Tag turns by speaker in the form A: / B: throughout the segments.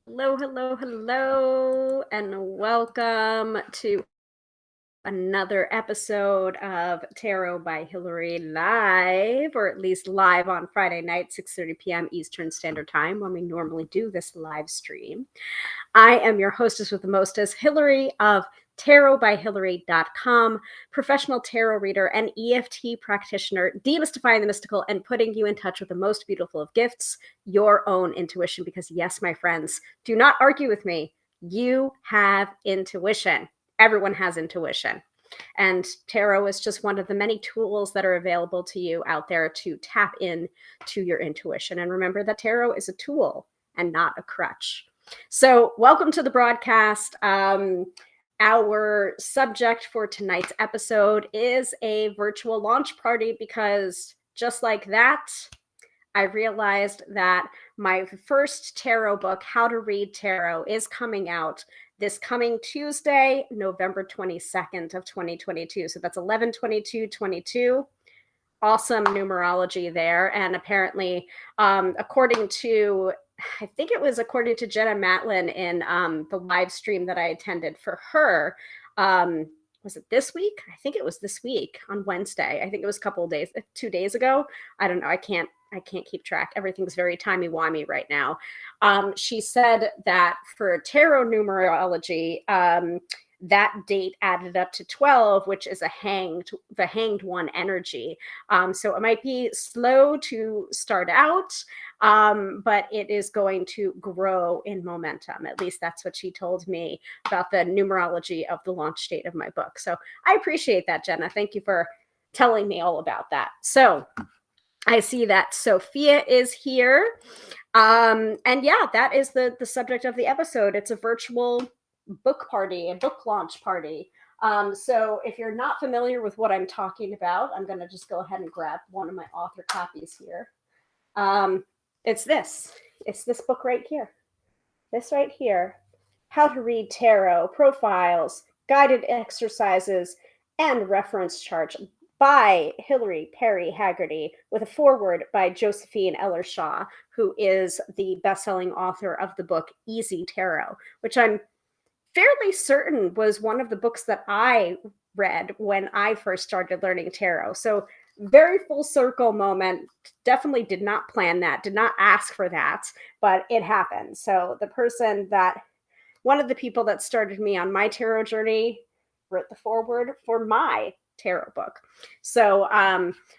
A: Hello, and welcome to another episode of Tarot by Hillary live, or at least live on Friday night, 6:30 p.m. Eastern Standard Time, when we normally do this live stream. I am your hostess with the mostest, Hillary of tarotbyhillary.com, professional tarot reader and EFT practitioner, demystifying the mystical and putting you in touch with the most beautiful of gifts, your own intuition. Because yes, my friends, do not argue with me. You have intuition. Everyone has intuition. And tarot is just one of the many tools that are available to you out there to tap in to your intuition. And remember that tarot is a tool and not a crutch. So welcome to the broadcast. Our subject for tonight's episode is a virtual launch party because just like that, I realized that my first tarot book, How to Read Tarot, is coming out this coming Tuesday, November 22nd of 2022. So that's 11/22/22. Awesome numerology there. And apparently, according to Jenna Matlin in the live stream that I attended for her. Was it this week? I think it was this week on Wednesday. I think it was a couple of days, 2 days ago. I don't know. I can't keep track. Everything's very timey-wimey right now. She said that for tarot numerology, that date added up to 12, which is the hanged one energy. So it might be slow to start out, but it is going to grow in momentum. At least that's what she told me about the numerology of the launch date of my book. So I appreciate that, Jenna. Thank you for telling me all about that. So I see that Sophia is here. And yeah, that is the subject of the episode. It's a virtual book party, a book launch party. So if you're not familiar with what I'm talking about, I'm going to just go ahead and grab one of my author copies here. It's this book right here. This right here. How to Read Tarot, Profiles, Guided Exercises, and Reference Charts by Hilary Perry Haggerty, with a foreword by Josephine Ellershaw, who is the best-selling author of the book Easy Tarot, which I'm fairly certain was one of the books that I read when I first started learning tarot. So very full circle moment. Definitely did not plan that, did not ask for that, but it happened. So one of the people that started me on my tarot journey wrote the foreword for my tarot book. So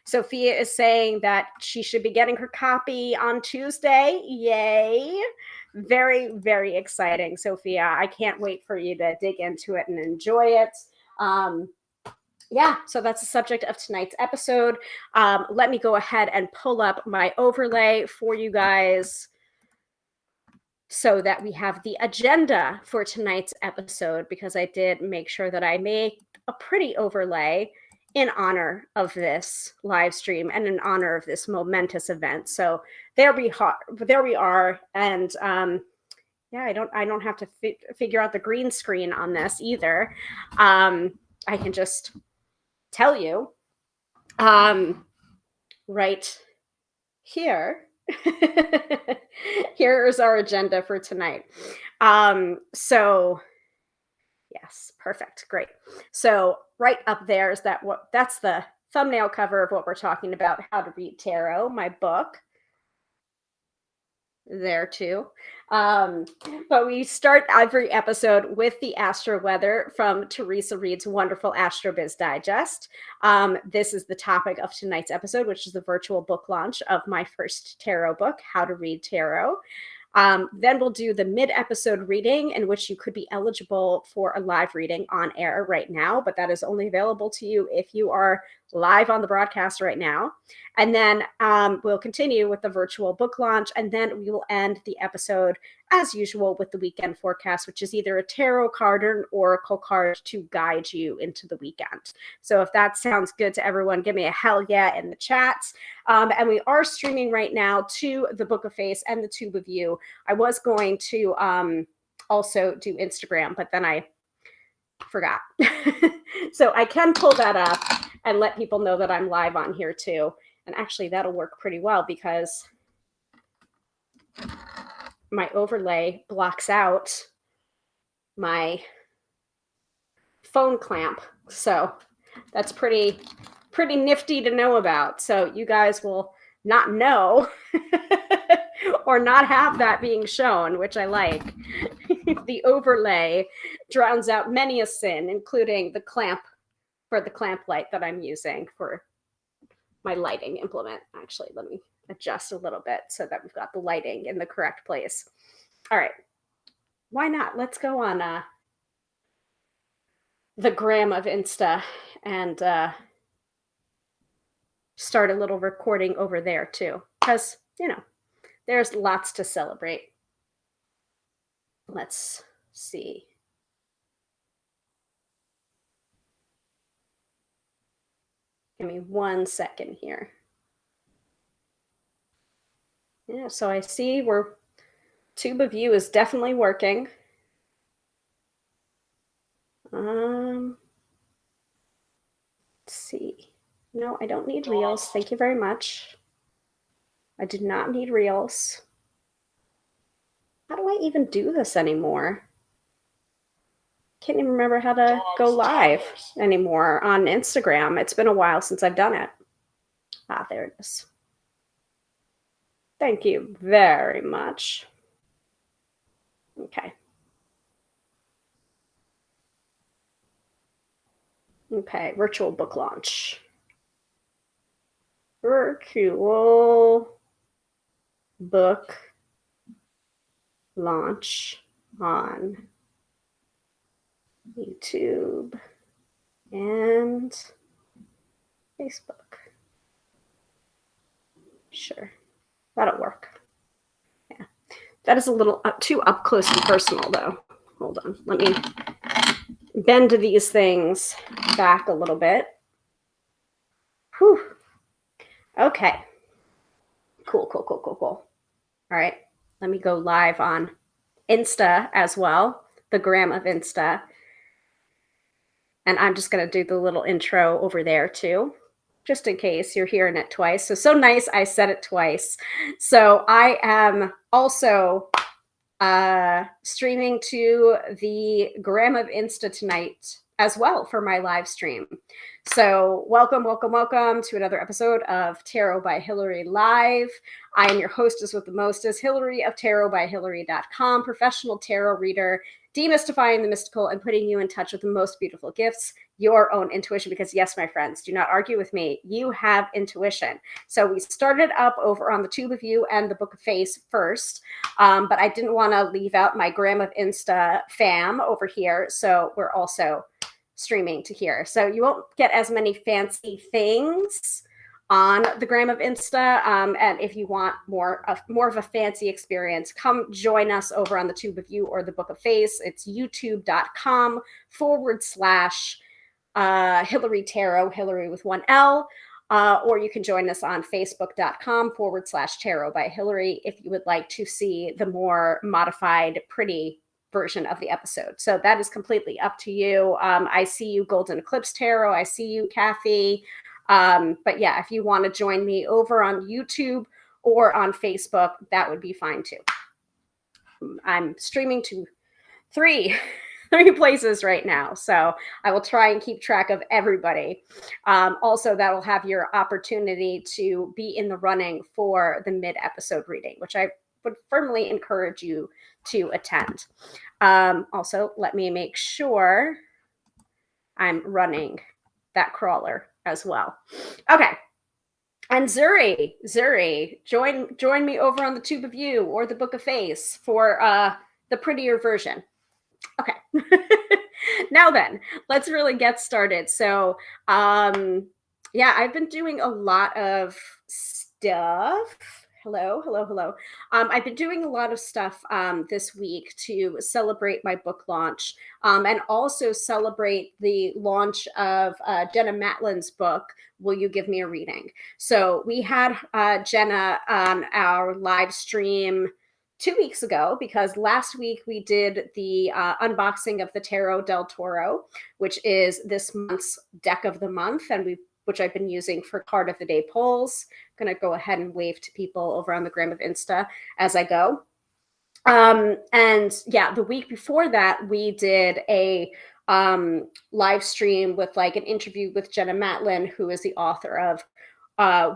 A: Sophia is saying that she should be getting her copy on Tuesday. Yay. Very, very exciting, Sophia. I can't wait for you to dig into it and enjoy it. Yeah, so that's the subject of tonight's episode. Let me go ahead and pull up my overlay for you guys so that we have the agenda for tonight's episode, because I did make sure that I made a pretty overlay in honor of this live stream and in honor of this momentous event. So there we are. And yeah, I don't have to figure out the green screen on this either. I can just tell you right here. Here is our agenda for tonight. So yes, perfect, great. So right up there is that's the thumbnail cover of what we're talking about, How to Read Tarot, my book. There too. But we start every episode with the astro-weather from Teresa Reed's wonderful Astrobiz Digest. This is the topic of tonight's episode, which is the virtual book launch of my first tarot book, How to Read Tarot. Then we'll do the mid-episode reading, in which you could be eligible for a live reading on air right now, but that is only available to you if you are live on the broadcast right now. And then we'll continue with the virtual book launch, and then we will end the episode as usual with the weekend forecast, which is either a tarot card or an oracle card to guide you into the weekend. So if that sounds good to everyone, give me a hell yeah in the chats. And we are streaming right now to the Book of Face and the Tube of You. I was going to also do Instagram, but then I forgot. So I can pull that up and let people know that I'm live on here too. And actually that'll work pretty well, because my overlay blocks out my phone clamp. So that's pretty nifty to know about. So you guys will not know or not have that being shown, which I like. The overlay drowns out many a sin, including the clamp for the clamp light that I'm using for my lighting implement. Actually, let me adjust a little bit so that we've got the lighting in the correct place. All right. Why not? Let's go on the gram of Insta and start a little recording over there too, because, you know, there's lots to celebrate. Let's see. Give me 1 second here. Yeah, so I see we're Tube of You is definitely working. Let's see. No, I don't need reels. Thank you very much. I do not need reels. How do I even do this anymore? Can't even remember how to go live anymore on Instagram. It's been a while since I've done it. Ah, there it is. Thank you very much. Okay. Okay, virtual book launch. Virtual book launch on YouTube and Facebook. Sure, that'll work. Yeah, that is a little too up close and personal though. Hold on, let me bend these things back a little bit. Whew. Okay. Cool. All right, let me go live on Insta as well, the gram of Insta. And I'm just going to do the little intro over there too, just in case you're hearing it twice. So nice, I said it twice. So I am also streaming to the gram of Insta tonight as well for my live stream. So welcome to another episode of Tarot by Hillary Live. I am your hostess with the mostest, Hillary of tarotbyhillary.com, professional tarot reader, demystifying the mystical and putting you in touch with the most beautiful gifts, your own intuition. Because yes, my friends, do not argue with me. You have intuition. So we started up over on the Tube of You and the Book of Face first, but I didn't want to leave out my gram of Insta fam over here. So we're also streaming to here. So you won't get as many fancy things on the gram of Insta. And if you want more of a fancy experience, come join us over on the Tube of You or the Book of Face. It's youtube.com/Hillary Tarot, Hillary with 1 L. Or you can join us on facebook.com/Tarot by Hillary if you would like to see the more modified, pretty version of the episode. So that is completely up to you. I see you, Golden Eclipse Tarot. I see you, Kathy. But yeah, if you want to join me over on YouTube or on Facebook, that would be fine too. I'm streaming to three places right now, so I will try and keep track of everybody. Also, that will have your opportunity to be in the running for the mid-episode reading, which I would firmly encourage you to attend. Also, let me make sure I'm running that crawler as well. Okay. And Zuri, join me over on the Tube of You or the Book of Face for the prettier version. Okay. Now then, let's really get started. So, yeah, I've been doing a lot of stuff. Hello. I've been doing a lot of stuff this week to celebrate my book launch and also celebrate the launch of Jenna Matlin's book, Will You Give Me a Reading? So we had Jenna on our live stream 2 weeks ago, because last week we did the unboxing of the Tarot del Toro, which is this month's deck of the month, and which I've been using for card of the day polls. I'm going to go ahead and wave to people over on the gram of Insta as I go. And yeah, the week before that, we did a live stream with like an interview with Jenna Matlin, who is the author of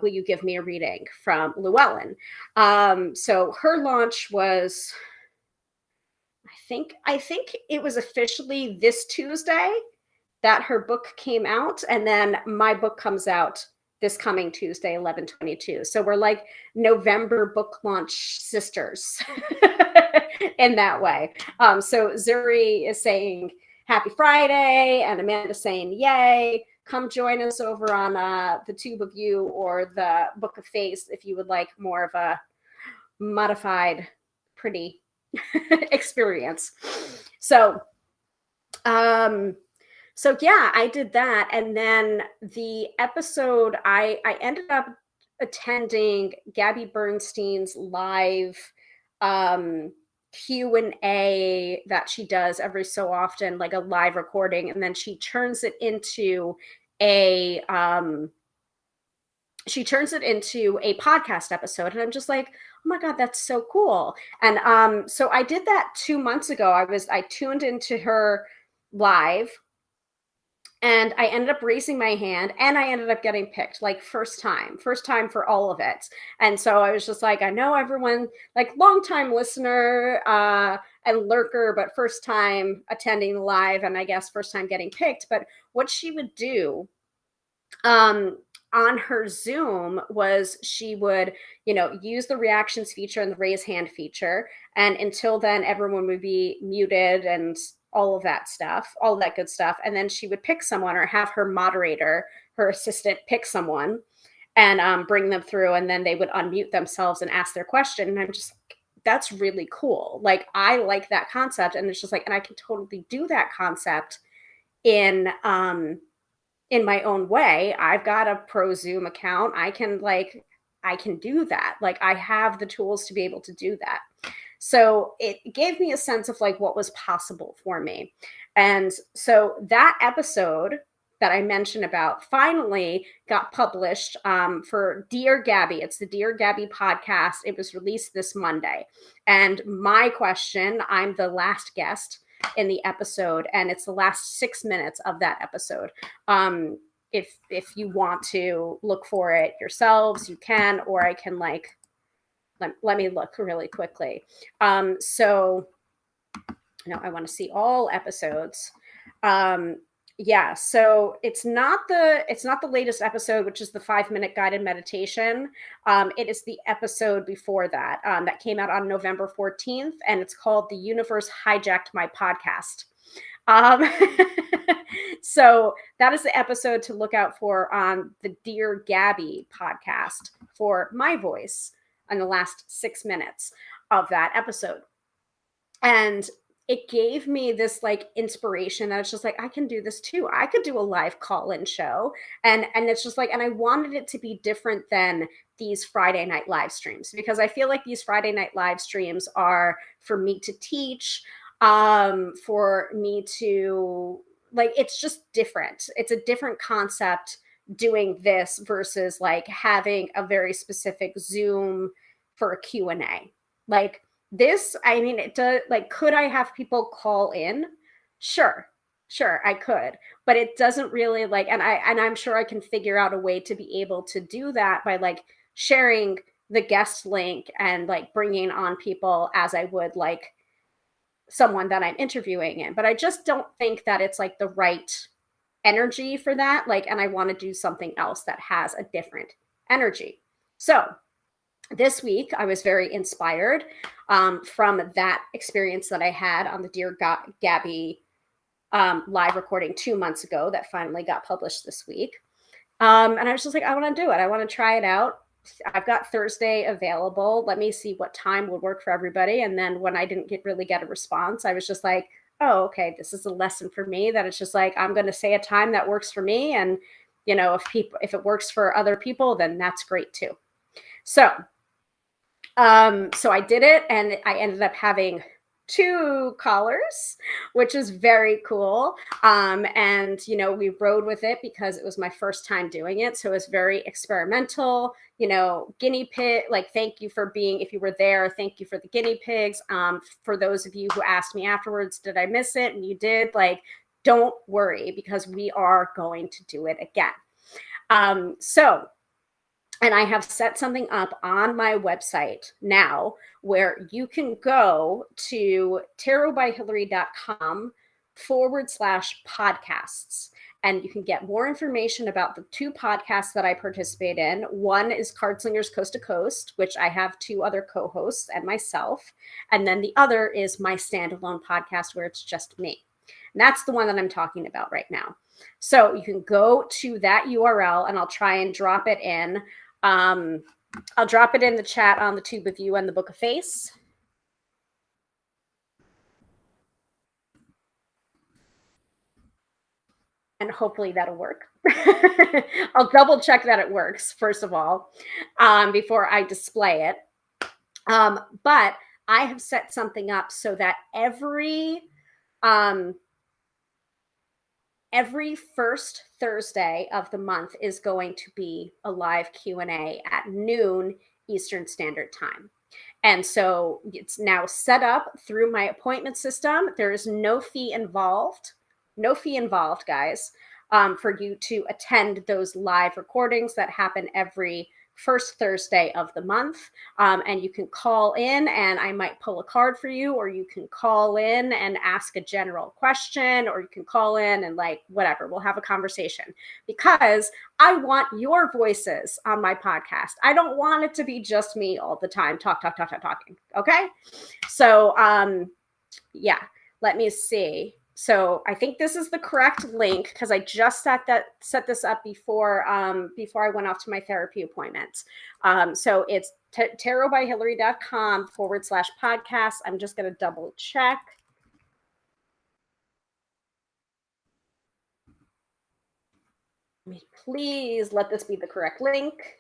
A: Will You Give Me a Reading from Llewellyn. So her launch was, I think it was officially this Tuesday that her book came out, and then my book comes out this coming Tuesday, 11/22. So we're like November book launch sisters in that way. So Zuri is saying happy Friday, and Amanda's saying yay. Come join us over on the Tube of You or the Book of Face if you would like more of a modified, pretty experience. So, so yeah, I did that. And then the episode, I ended up attending Gabby Bernstein's live Q&A that she does every so often, like a live recording, and then she turns it into a podcast episode. And I'm just like, oh my God, that's so cool. And so I did that 2 months ago. I tuned into her live, and I ended up raising my hand, and I ended up getting picked, like first time for all of it. And so I was just like, I know everyone, like longtime listener and lurker, but first time attending live, and I guess first time getting picked. But what she would do on her Zoom was she would, use the reactions feature and the raise hand feature. And until then, everyone would be muted and all of that stuff, all of that good stuff. And then she would pick someone, or have her moderator, her assistant, pick someone and bring them through. And then they would unmute themselves and ask their question. And I'm just like, that's really cool. Like, I like that concept. And it's just like, and I can totally do that concept in my own way. I've got a pro Zoom account. I can do that. Like, I have the tools to be able to do that. So it gave me a sense of like what was possible for me. And so that episode that I mentioned about finally got published for Dear Gabby. It's the Dear Gabby podcast. It was released this Monday. And my question, I'm the last guest in the episode, and it's the last 6 minutes of that episode. If you want to look for it yourselves, you can, or I can let me look really quickly. So I want to see all episodes. Yeah, so it's not the latest episode, which is the 5-minute guided meditation. It is the episode before that that came out on November 14th, and it's called "The Universe Hijacked My Podcast." So that is the episode to look out for on the Dear Gabby podcast for my voice in the last 6 minutes of that episode. And it gave me this like inspiration that it's just like, I can do this too. I could do a live call-in show. And it's just like, and I wanted it to be different than these Friday night live streams, because I feel like these Friday night live streams are for me to teach, for me to like, it's just different. It's a different concept doing this versus like having a very specific Zoom for a Q&A. Like, this, I mean, it does, like, could I have people call in? Sure, I could, but it doesn't really like, and I'm sure I can figure out a way to be able to do that by like sharing the guest link and like bringing on people as I would like someone that I'm interviewing in. But I just don't think that it's like the right energy for that. Like, and I want to do something else that has a different energy. So this week, I was very inspired from that experience that I had on the Dear Gabby live recording 2 months ago that finally got published this week. And I was just like, I want to do it. I want to try it out. I've got Thursday available. Let me see what time would work for everybody. And then when I didn't really get a response, I was just like, oh, okay, this is a lesson for me, that it's just like, I'm going to say a time that works for me. And, if it works for other people, then that's great too. So I did it, and I ended up having 2 callers, which is very cool. And we rode with it because it was my first time doing it, so it's very experimental. Guinea pig, like, thank you for being, if you were there, thank you for the guinea pigs. For those of you who asked me afterwards, did I miss it? And you did, like, don't worry, because we are going to do it again. And I have set something up on my website now where you can go to tarotbyhillary.com/podcasts. And you can get more information about the 2 podcasts that I participate in. One is Cardslingers Coast to Coast, which I have 2 other co-hosts and myself. And then the other is my standalone podcast where it's just me. And that's the one that I'm talking about right now. So you can go to that URL, and I'll try and drop it in. I'll drop it in the chat on the Tube of You and the Book of Face. And hopefully that'll work. I'll double check that it works, first of all, before I display it. But I have set something up so that every first Thursday of the month is going to be a live Q&A at noon Eastern Standard Time. And so it's now set up through my appointment system. There is no fee involved, guys, for you to attend those live recordings that happen every first Thursday of the month. And you can call in and I might pull a card for you, or you can call in and ask a general question, or you can call in and, like, whatever, we'll have a conversation, because I want your voices on my podcast. I don't want it to be just me all the time talking. Okay. So, yeah, let me see. So I think this is the correct link, because I just set this up before I went off to my therapy appointment. So it's tarotbyhillary.com/podcast. I'm just going to double check. Please let this be the correct link.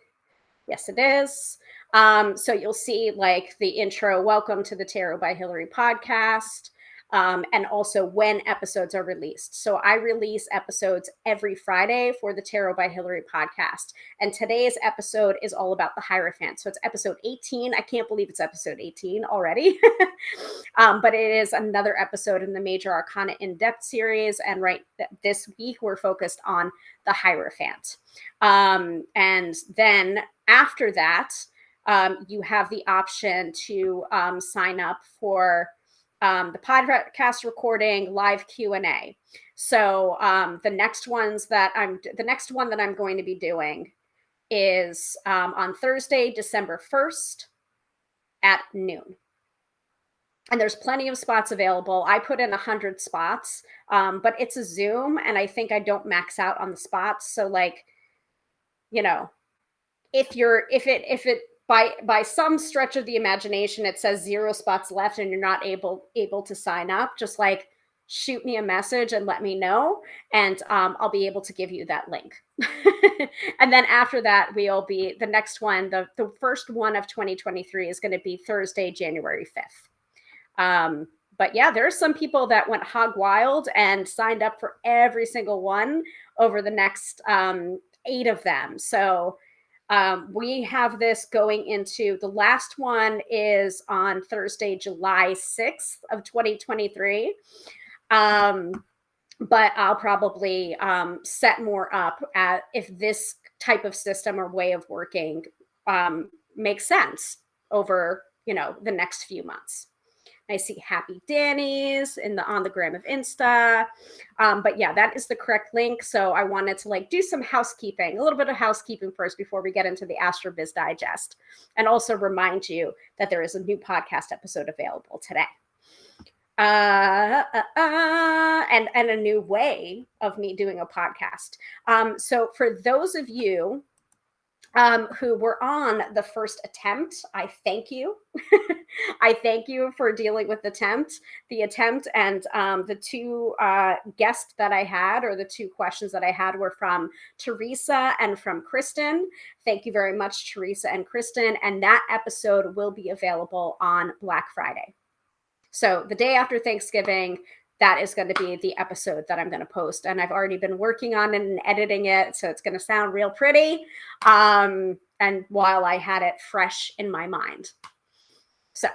A: Yes, it is. So you'll see, like, the intro, welcome to the Tarot by Hillary podcast. And also when episodes are released. So I release episodes every Friday for the Tarot by Hillary podcast. And today's episode is all about the Hierophant. So it's episode 18. I can't believe it's episode 18 already. But it is another episode in the Major Arcana In-Depth series. And this week, we're focused on the Hierophant. And then after that, you have the option to sign up for the podcast recording, live Q&A. So the next one that I'm going to be doing is on Thursday, December 1st at noon. And there's plenty of spots available. I put in 100 spots, but it's a Zoom, and I think I don't max out on the spots. So, like, if it by some stretch of the imagination, it says 0 spots left and you're not able to sign up, just, like, shoot me a message and let me know, and I'll be able to give you that link. And then after that, the next one, the first one of 2023 is going to be Thursday, January 5th. But yeah, there are some people that went hog wild and signed up for every single one over the next 8 of them. So we have this going into, the last one is on Thursday, July 6th of 2023. But I'll probably set more up if this type of system or way of working makes sense over, the next few months. I see Happy Danny's on the gram of Insta. But yeah, that is the correct link. So I wanted to, like, do some housekeeping, a little bit of housekeeping first before we get into the Astro Biz Digest, and also remind you that there is a new podcast episode available today. And a new way of me doing a podcast. So for those of you who were on the first attempt, I thank you. I thank you for dealing with the attempt, and the 2 guests that I had, or the 2 questions that I had, were from Teresa and from Kristen. Thank you very much, Teresa and Kristen. And that episode will be available on Black Friday. So the day after Thanksgiving, that is going to be the episode that I'm going to post. And I've already been working on it and editing it, so it's going to sound real pretty. And while I had it fresh in my mind. So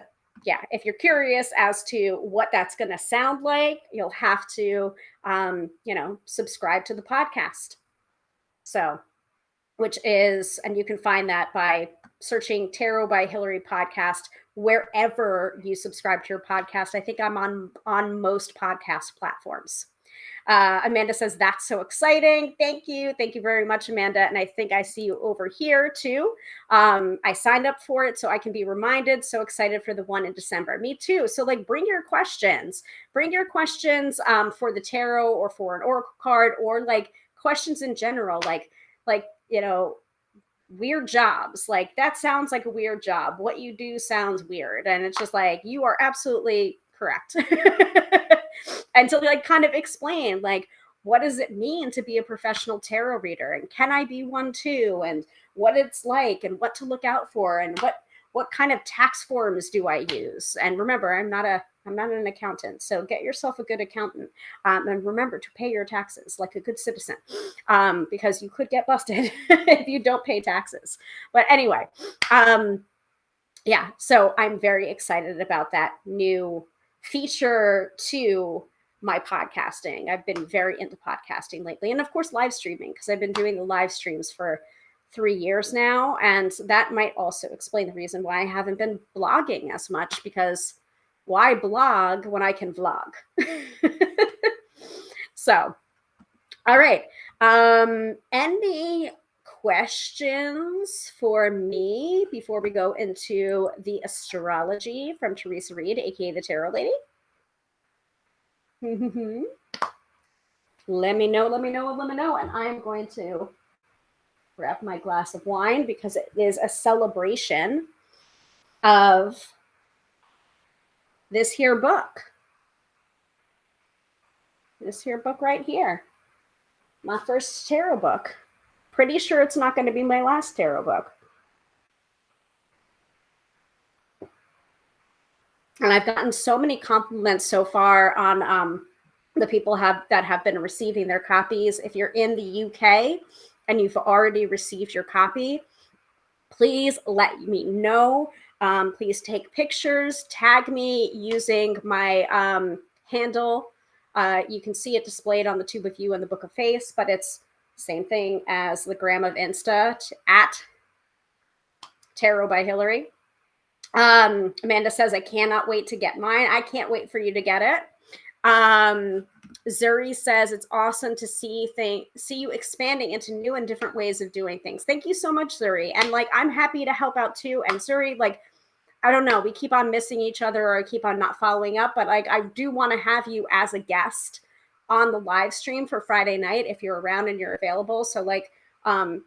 A: yeah, if you're curious as to what that's going to sound like, you'll have to, subscribe to the podcast. So, which is, and you can find that by searching Tarot by Hillary podcast wherever you subscribe to your podcast. I think I'm on most podcast platforms. Amanda says, that's so exciting. Thank you. Thank you very much, Amanda. And I think I see you over here too. I signed up for it so I can be reminded. So excited for the one in December. Me too. So like, bring your questions for the tarot or for an oracle card, or like questions in general, like, weird jobs. Like, that sounds like a weird job. What you do sounds weird. And it's just like, you are absolutely correct. And to like kind of explain, like, what does it mean to be a professional tarot reader? And can I be one too? And what it's like, and what to look out for, and what kind of tax forms do I use? And remember, I'm not an accountant, so get yourself a good accountant, and remember to pay your taxes like a good citizen, because you could get busted if you don't pay taxes. But anyway, yeah, so I'm very excited about that new feature to my podcasting. I've been very into podcasting lately, and of course live streaming, because I've been doing the live streams for 3 years now, and that might also explain the reason why I haven't been blogging as much, because why blog when I can vlog? So, all right. Any questions for me before we go into the astrology from Teresa Reed, aka the Tarot Lady? Let me know. And I'm going to grab my glass of wine, because it is a celebration of this here book. This here book right here. My first tarot book. Pretty sure it's not going to be my last tarot book. And I've gotten so many compliments so far on the people that have been receiving their copies. If you're in the UK and you've already received your copy, please let me know. Please take pictures, tag me using my handle. You can see it displayed on the Tube of You and the Book of Face, but it's the same thing as the gram of Insta, at Tarot by Hillary. Amanda says, I cannot wait to get mine. I can't wait for you to get it. Zuri says, it's awesome to see you expanding into new and different ways of doing things. Thank you so much, Zuri. And like, I'm happy to help out too. And Zuri, like, I don't know, we keep on missing each other, or I keep on not following up, but like, I do want to have you as a guest on the live stream for Friday night if you're around and you're available. So like,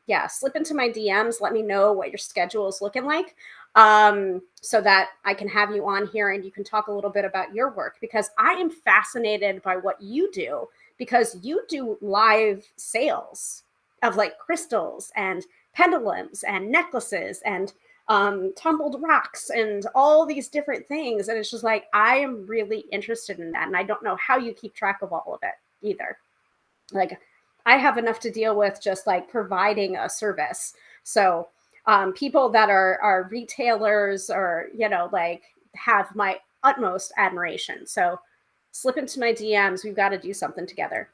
A: yeah, slip into my DMs, let me know what your schedule is looking like, so that I can have you on here and you can talk a little bit about your work, because I am fascinated by what you do, because you do live sales of like crystals and pendulums and necklaces and tumbled rocks and all these different things. And it's just like, I am really interested in that. And I don't know how you keep track of all of it either. Like, I have enough to deal with just like providing a service. So people that are retailers, or, like, have my utmost admiration. So slip into my DMs. We've got to do something together.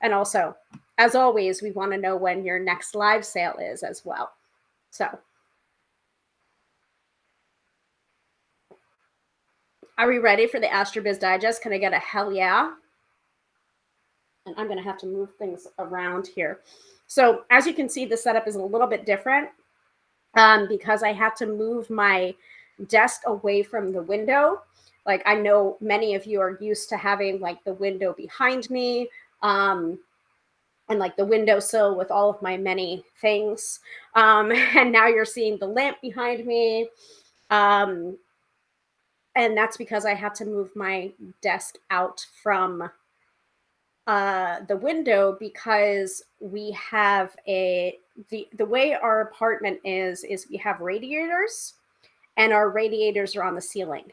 A: And also, as always, we want to know when your next live sale is as well. So, are we ready for the AstroBiz Digest? Can I get a hell yeah? And I'm going to have to move things around here. So as you can see, the setup is a little bit different because I had to move my desk away from the window. Like, I know many of you are used to having like the window behind me, and like the windowsill with all of my many things. And now you're seeing the lamp behind me. And that's because I had to move my desk out from the window, because we have the way our apartment is we have radiators, and our radiators are on the ceiling.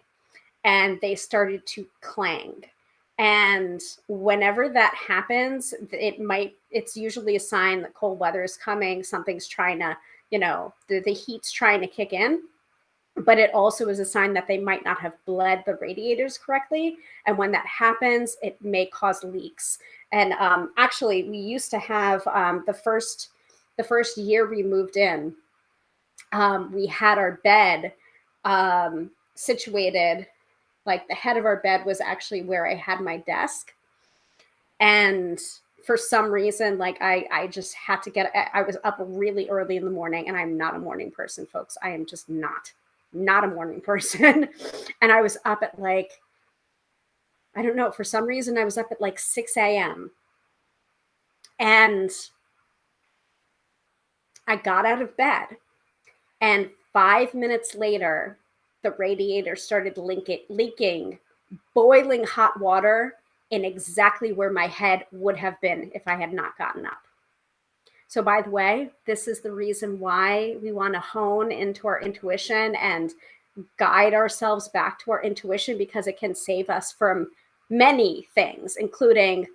A: and they started to clang. And whenever that happens, it's usually a sign that cold weather is coming. Something's trying to, the heat's trying to kick in. But it also is a sign that they might not have bled the radiators correctly. And when that happens, it may cause leaks. And actually, we used to have the first year we moved in, we had our bed situated, like the head of our bed was actually where I had my desk. And for some reason, like I just had to I was up really early in the morning, and I'm not a morning person, folks. I am just not a morning person. And I was up at like, I don't know, for some reason I was up at like 6 a.m. And I got out of bed, and 5 minutes later, the radiator started leaking boiling hot water in exactly where my head would have been if I had not gotten up. So by the way, this is the reason why we want to hone into our intuition and guide ourselves back to our intuition, because it can save us from many things, including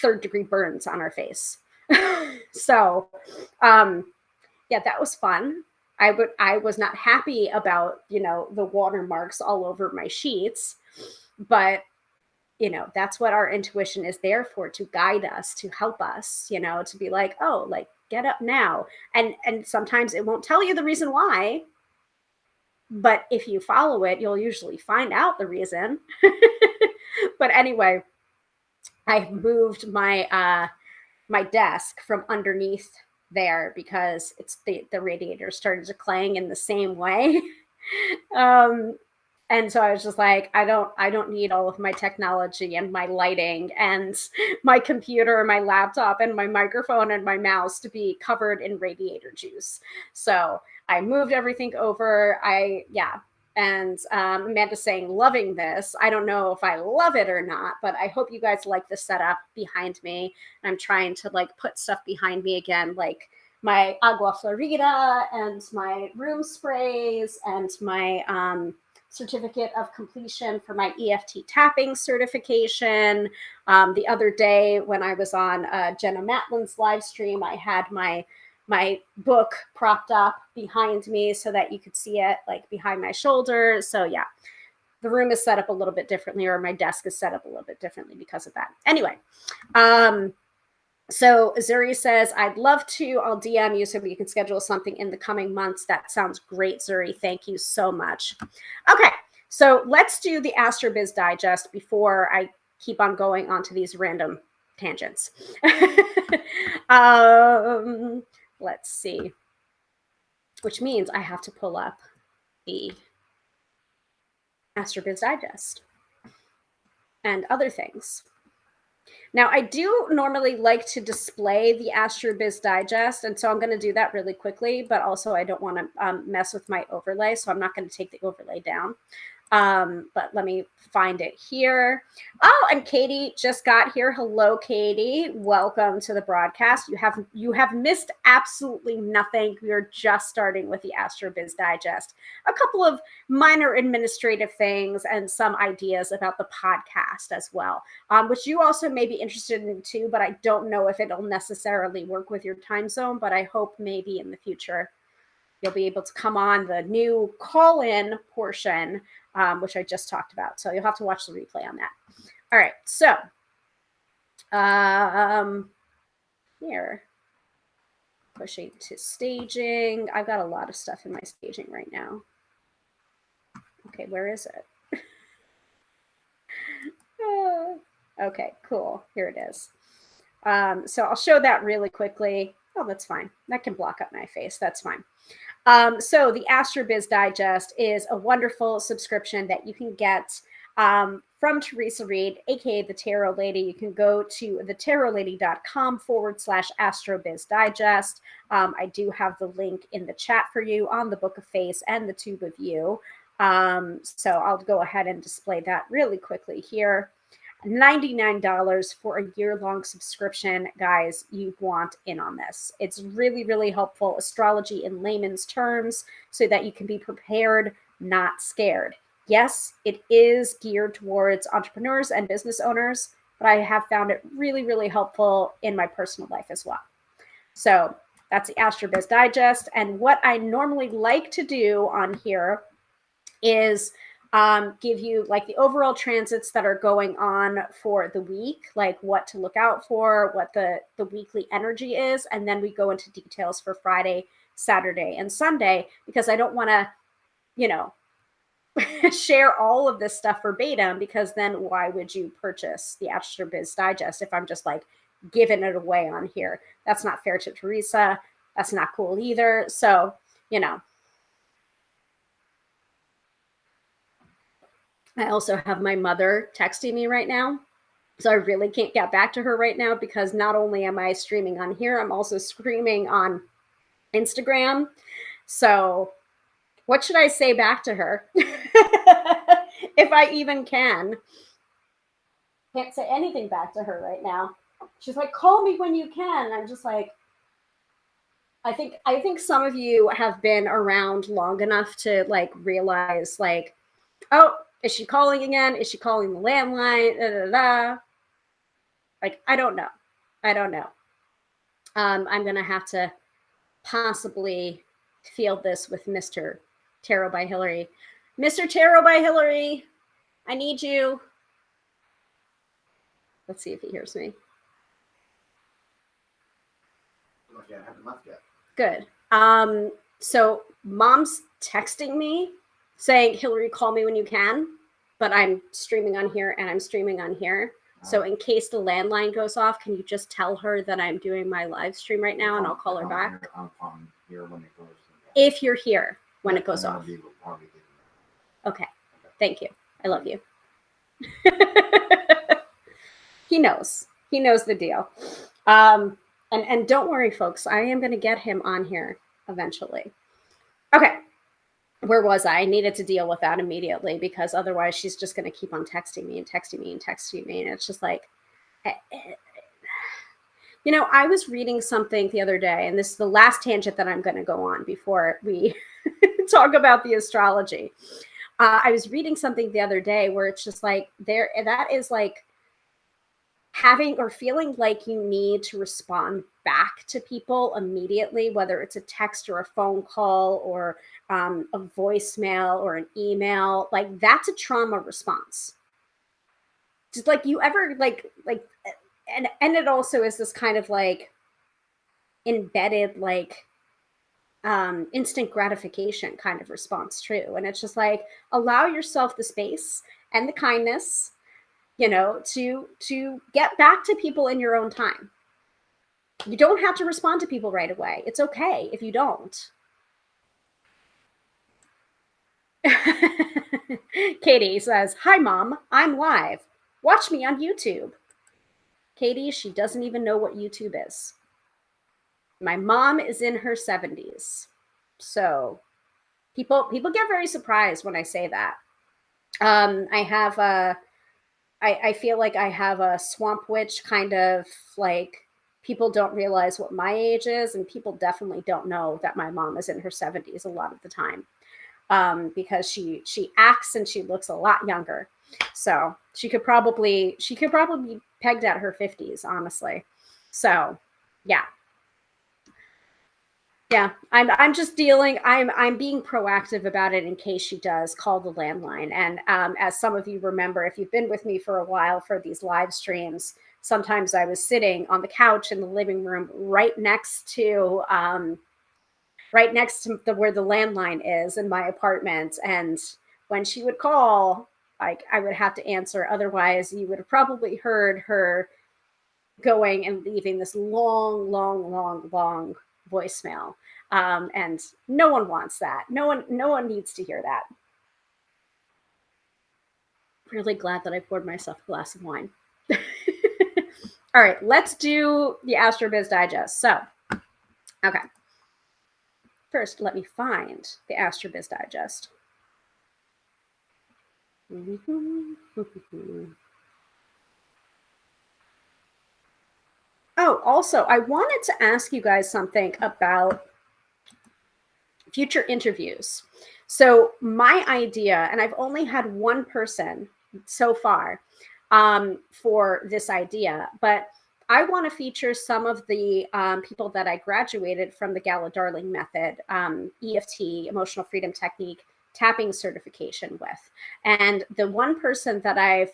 A: third-degree burns on our face. So, yeah, that was fun. I was not happy about, the watermarks all over my sheets, but that's what our intuition is there for, to guide us, to help us, to be like, oh, like, get up now. And sometimes it won't tell you the reason why, but if you follow it, you'll usually find out the reason. But anyway, I moved my my desk from underneath there because it's the radiator started to clang in the same way. And so I was just like, I don't need all of my technology and my lighting and my computer, my laptop, and my microphone and my mouse to be covered in radiator juice. So I moved everything over. And Amanda's saying, loving this. I don't know if I love it or not, but I hope you guys like the setup behind me. I'm trying to like put stuff behind me again, like my agua florida and my room sprays and my certificate of completion for my EFT tapping certification. The other day when I was on Jenna Matlin's live stream, I had my book propped up behind me so that you could see it like behind my shoulder. So yeah, the room is set up a little bit differently, or my desk is set up a little bit differently because of that. Anyway, so Zuri says, I'd love to. I'll DM you so we can schedule something in the coming months. That sounds great, Zuri. Thank you so much. Okay, so let's do the AstroBiz Digest before I keep on going onto these random tangents. Let's see, which means I have to pull up the AstroBiz Digest and other things. Now, I do normally like to display the AstroBiz Digest, and so I'm going to do that really quickly, but also I don't want to mess with my overlay, so I'm not going to take the overlay down. But let me find it here. Oh, and Katie just got here. Hello, Katie. Welcome to the broadcast. You have missed absolutely nothing. We are just starting with the AstroBiz Digest. A couple of minor administrative things and some ideas about the podcast as well, which you also may be interested in too, but I don't know if it'll necessarily work with your time zone, but I hope maybe in the future you'll be able to come on the new call-in portion, which I just talked about. So you'll have to watch the replay on that. All right. So here, pushing to staging. I've got a lot of stuff in my staging right now. Okay, where is it? Okay, cool. Here it is. So I'll show that really quickly. Oh, that's fine. That can block up my face. That's fine. So the AstroBiz Digest is a wonderful subscription that you can get from Teresa Reed, aka the Tarot Lady. You can go to thetarotlady.com/AstroBiz Digest. I do have the link in the chat for you on the Book of Face and the Tube of You. So I'll go ahead and display that really quickly here. $99 for a year-long subscription. Guys, you want in on this. It's really, really helpful astrology in layman's terms so that you can be prepared, not scared. Yes, it is geared towards entrepreneurs and business owners, but I have found it really, really helpful in my personal life as well. So that's the AstroBiz Digest. And what I normally like to do on here is give you like the overall transits that are going on for the week, like what to look out for, what the weekly energy is. And then we go into details for Friday, Saturday, and Sunday, because I don't want to, you know, share all of this stuff verbatim, because then why would you purchase the AstroBiz Digest if I'm just like giving it away on here? That's not fair to Teresa. That's not cool either. So, you know, I also have my mother texting me right now. So I really can't get back to her right now, because not only am I streaming on here, I'm also streaming on Instagram. So what should I say back to her? If I even can. Can't say anything back to her right now. She's like, call me when you can. I'm just like, I think some of you have been around long enough to like realize like, oh, is she calling again? Is she calling the landline? Da, da, da. Like, I don't know. I don't know. I'm gonna have to possibly field this with Mr. Tarot by Hillary. Mr. Tarot by Hillary, I need you. Let's see if he hears me.
B: Okay, I haven't left yet.
A: Good. So mom's texting me saying, Hillary, call me when you can, but I'm streaming on here and I'm streaming on here. So in case the landline goes off, can you just tell her that I'm doing my live stream right now, and I'll call her back?
B: I'm here when it goes.
A: If you're here when it goes off. Okay. Thank you. I love you. He knows. He knows the deal. And don't worry, folks. I am going to get him on here eventually. Okay. Where was I? I needed to deal with that immediately, because otherwise she's just going to keep on texting me and texting me and texting me. And it's just like, you know, I was reading something the other day, and this is the last tangent that I'm going to go on before we talk about the astrology. I was reading something the other day where it's just like that is like having or feeling like you need to respond back to people immediately, whether it's a text or a phone call or a voicemail or an email. Like, that's a trauma response. Just like, you ever and it also is this kind of like embedded like instant gratification kind of response too. And it's just like, allow yourself the space and the kindness, you know, to get back to people in your own time. You don't have to respond to people right away. It's okay if you don't. Katie says, hi, Mom, I'm live. Watch me on YouTube. Katie, she doesn't even know what YouTube is. My mom is in her 70s. So people get very surprised when I say that. I feel like I have a swamp witch kind of like, people don't realize what my age is, and people definitely don't know that my mom is in her 70s a lot of the time, because she acts and she looks a lot younger. So she could probably be pegged at her 50s, honestly. So yeah. Yeah, I'm just dealing. I'm being proactive about it in case she does call the landline. And as some of you remember, if you've been with me for a while for these live streams, sometimes I was sitting on the couch in the living room right next to where the landline is in my apartment. And when she would call, like, I would have to answer. Otherwise, you would have probably heard her going and leaving this long voicemail. And no one wants that. No one needs to hear that. Really glad that I poured myself a glass of wine. All right, let's do the AstroBiz Digest. So, okay. First, let me find the AstroBiz Digest. Oh, also, I wanted to ask you guys something about future interviews. So my idea, and I've only had one person so far for this idea, but I want to feature some of the people that I graduated from the Gala Darling method, EFT, emotional freedom technique, tapping certification with. And the one person that I've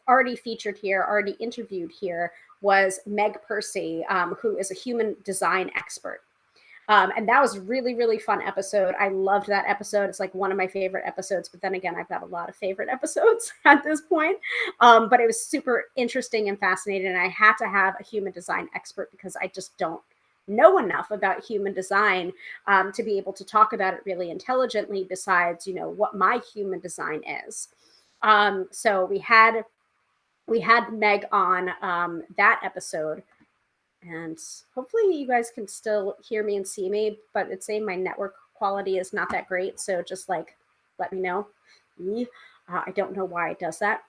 A: already featured here, already interviewed here, was Meg Percy, who is a human design expert. And that was a really, really fun episode. I loved that episode. It's like one of my favorite episodes. But then again, I've got a lot of favorite episodes at this point. But it was super interesting and fascinating. And I had to have a human design expert because I just don't know enough about human design to be able to talk about it really intelligently, besides, you know, what my human design is. So we had Meg on that episode. And hopefully you guys can still hear me and see me, but it's saying my network quality is not that great. So just like, let me know. I don't know why it does that.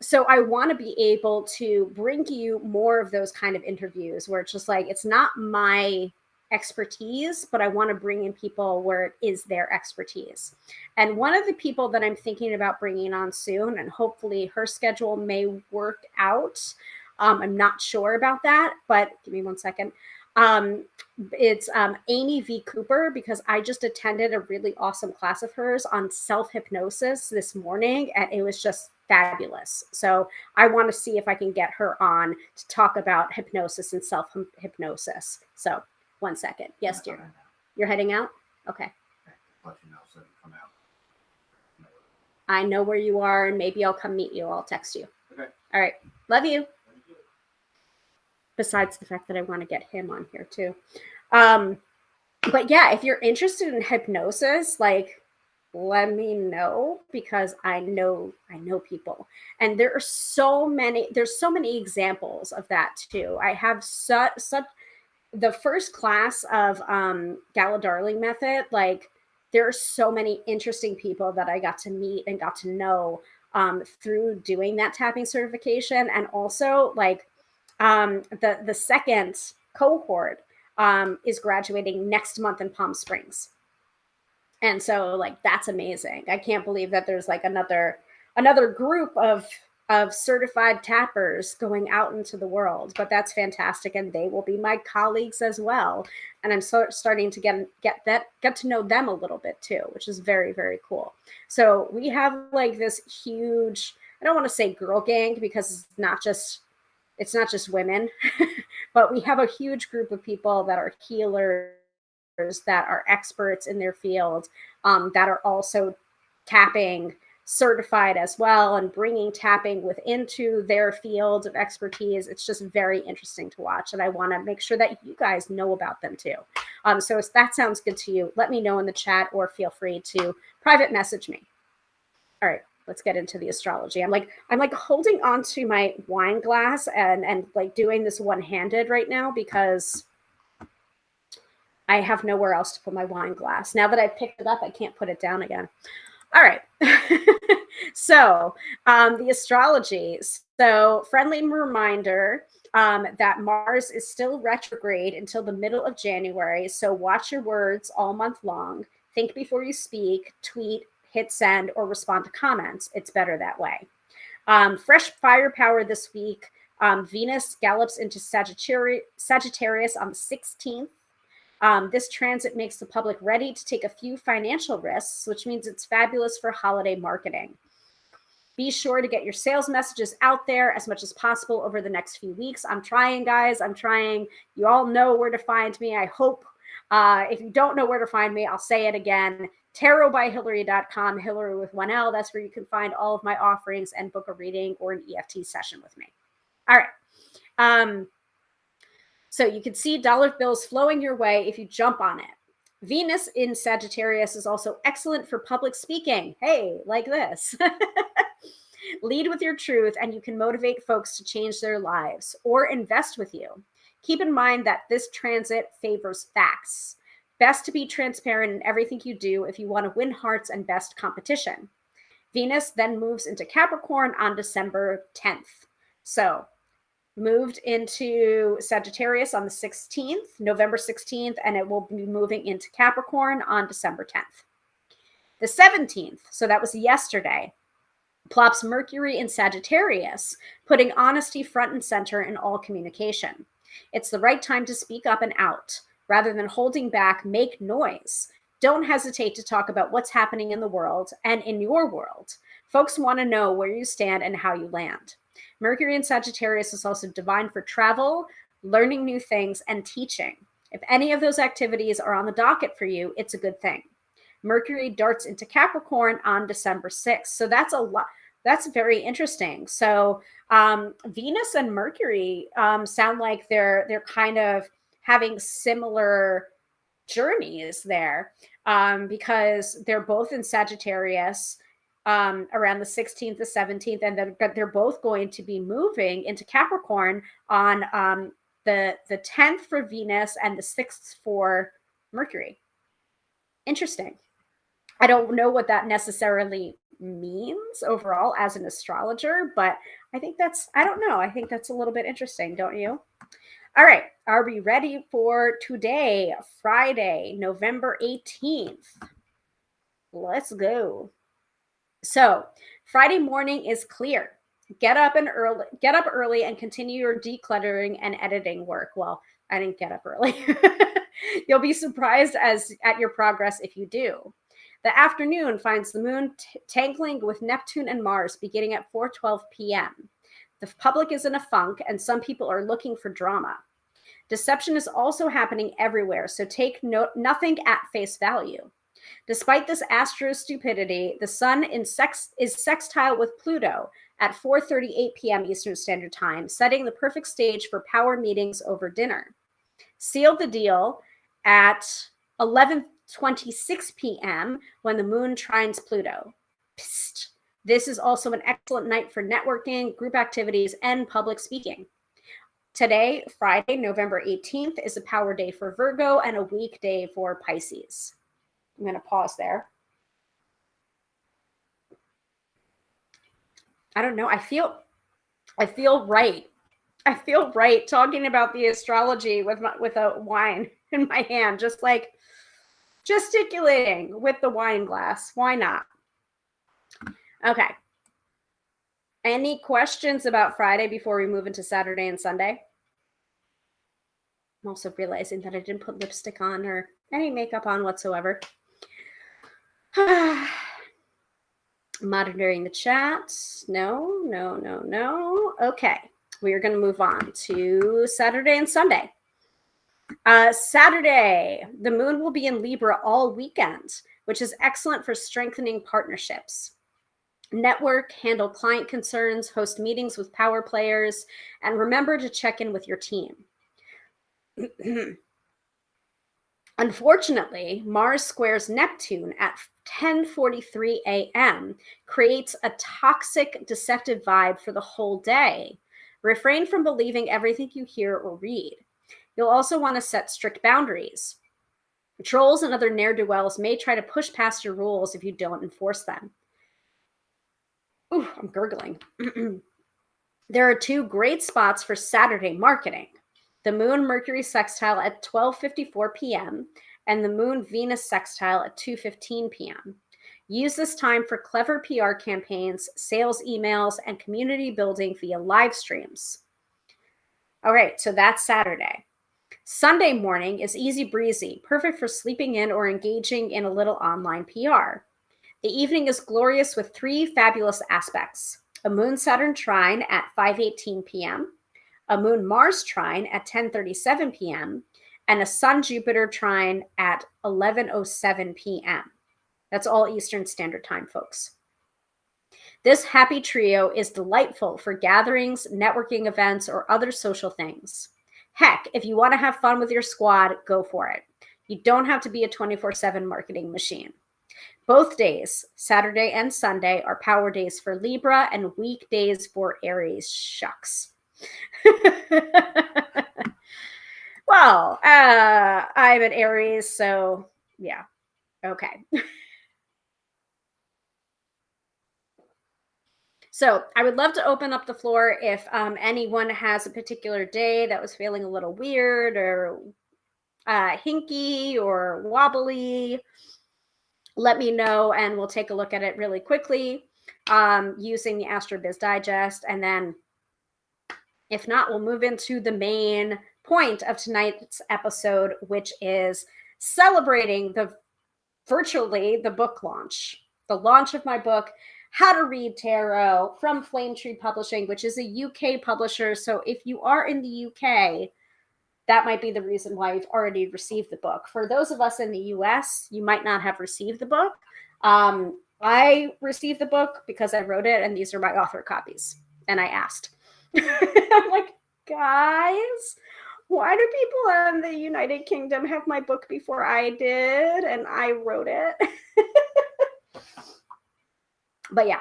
A: So I want to be able to bring you more of those kind of interviews where it's just like, it's not my expertise, but I want to bring in people where it is their expertise. And one of the people that I'm thinking about bringing on soon, and hopefully her schedule may work out, I'm not sure about that, but give me one second. It's Amy V. Cooper, because I just attended a really awesome class of hers on self-hypnosis this morning, and it was just fabulous. So I want to see if I can get her on to talk about hypnosis and self-hypnosis. So one second. Yes, dear. You're heading out? Okay.
B: Let you know so you come out.
A: I know where you are, and maybe I'll come meet you. I'll text you.
B: Okay.
A: All right. Love you. Besides the fact that I want to get him on here too. But yeah, if you're interested in hypnosis, like, let me know, because I know people, and there's so many examples of that too. I have such the first class of Gala Darling method, like there are so many interesting people that I got to meet and got to know through doing that tapping certification. And also, like, the second cohort is graduating next month in Palm Springs. And so, like, that's amazing. I can't believe that there's like another group of certified tappers going out into the world, but that's fantastic. And they will be my colleagues as well. And I'm starting to get to know them a little bit too, which is very, very cool. So we have like this huge, I don't want to say girl gang, because it's not just women, but we have a huge group of people that are healers, that are experts in their field, that are also tapping certified as well, and bringing tapping into their field of expertise. It's just very interesting to watch, and I want to make sure that you guys know about them too. So if that sounds good to you, let me know in the chat, or feel free to private message me. All right, let's get into the astrology. I'm like holding on to my wine glass and like doing this one-handed right now, because I have nowhere else to put my wine glass. Now that I picked it up, I can't put it down again. All right. So the astrology. So friendly reminder that Mars is still retrograde until the middle of January. So watch your words all month long. Think before you speak, tweet, hit send, or respond to comments. It's better that way. Fresh firepower this week. Venus gallops into Sagittarius on the 16th. This transit makes the public ready to take a few financial risks, which means it's fabulous for holiday marketing. Be sure to get your sales messages out there as much as possible over the next few weeks. I'm trying, guys. I'm trying. You all know where to find me, I hope. If you don't know where to find me, I'll say it again. tarotbyhillary.com, Hillary with one L. That's where you can find all of my offerings and book a reading or an EFT session with me. All right. So you can see dollar bills flowing your way if you jump on it. Venus in Sagittarius is also excellent for public speaking. Hey, like this. Lead with your truth, and you can motivate folks to change their lives or invest with you. Keep in mind that this transit favors facts. Best to be transparent in everything you do if you want to win hearts and best competition. Venus then moves into Capricorn on December 10th. So moved into Sagittarius on the 16th, November 16th, and it will be moving into Capricorn on December 10th. The 17th, so that was yesterday, plops Mercury in Sagittarius, putting honesty front and center in all communication. It's the right time to speak up and out. Rather than holding back, make noise. Don't hesitate to talk about what's happening in the world and in your world. Folks want to know where you stand and how you land. Mercury in Sagittarius is also divine for travel, learning new things, and teaching. If any of those activities are on the docket for you, it's a good thing. Mercury darts into Capricorn on December 6th. So that's a lot. That's very interesting. So Venus and Mercury sound like they're kind of having similar journeys there because they're both in Sagittarius around the 16th to 17th, and then they're both going to be moving into Capricorn on the 10th for Venus and the 6th for Mercury. Interesting. I don't know what that necessarily means overall as an astrologer, but I think I don't know. I think that's a little bit interesting, don't you? All right. Are we ready for today, Friday, November 18th? Let's go. So Friday morning is clear. Get up early and continue your decluttering and editing work. Well, I didn't get up early. You'll be surprised at your progress if you do. The afternoon finds the moon tangling with Neptune and Mars beginning at 4:12 p.m. The public is in a funk and some people are looking for drama. Deception is also happening everywhere, so take nothing at face value. Despite this astro stupidity, the sun is sextile with Pluto at 4:38 p.m. Eastern Standard Time, setting the perfect stage for power meetings over dinner. Seal the deal at 11:26 p.m. when the moon trines Pluto. Psst. This is also an excellent night for networking, group activities, and public speaking. Today, Friday, November 18th, is a power day for Virgo and a weekday for Pisces. I'm going to pause there. I don't know. I feel right. I feel right talking about the astrology with a wine in my hand, just like gesticulating with the wine glass. Why not? Okay. Any questions about Friday before we move into Saturday and Sunday? I'm also realizing that I didn't put lipstick on or any makeup on whatsoever. Monitoring the chat. No. Okay. We are going to move on to Saturday and Sunday. Saturday, the moon will be in Libra all weekend, which is excellent for strengthening partnerships. Network, handle client concerns, host meetings with power players, and remember to check in with your team. Unfortunately, Mars squares Neptune at 10:43 a.m. creates a toxic, deceptive vibe for the whole day. Refrain from believing everything you hear or read. You'll also want to set strict boundaries. Trolls and other ne'er-do-wells may try to push past your rules if you don't enforce them. Ooh, I'm gurgling. There are two great spots for Saturday marketing. The Moon-Mercury sextile at 12:54 p.m. and the Moon-Venus sextile at 2:15 p.m. Use this time for clever PR campaigns, sales emails, and community building via live streams. All right, so that's Saturday. Sunday morning is easy breezy, perfect for sleeping in or engaging in a little online PR. The evening is glorious with three fabulous aspects: a Moon-Saturn trine at 5:18 p.m., a Moon-Mars trine at 10:37 p.m., and a Sun-Jupiter trine at 11:07 p.m. That's all Eastern Standard Time, folks. This happy trio is delightful for gatherings, networking events, or other social things. Heck, if you want to have fun with your squad, go for it. You don't have to be a 24/7 marketing machine. Both days, Saturday and Sunday, are power days for Libra and weekdays for Aries. Shucks. Well, I'm an Aries, so yeah. Okay. So I would love to open up the floor if anyone has a particular day that was feeling a little weird or hinky or wobbly. let me know and we'll take a look at it really quickly using the AstroBiz Digest. And then if not, we'll move into the main point of tonight's episode, which is celebrating virtually the book launch, the launch of my book, How to Read Tarot, from Flame Tree Publishing, which is a UK publisher. So if you are in the UK, that might be the reason why you've already received the book. For those of us in the US, you might not have received the book. I received the book because I wrote it, and these are my author copies. And I asked. I'm like, guys, why do people in the United Kingdom have my book before I did? And I wrote it. But yeah.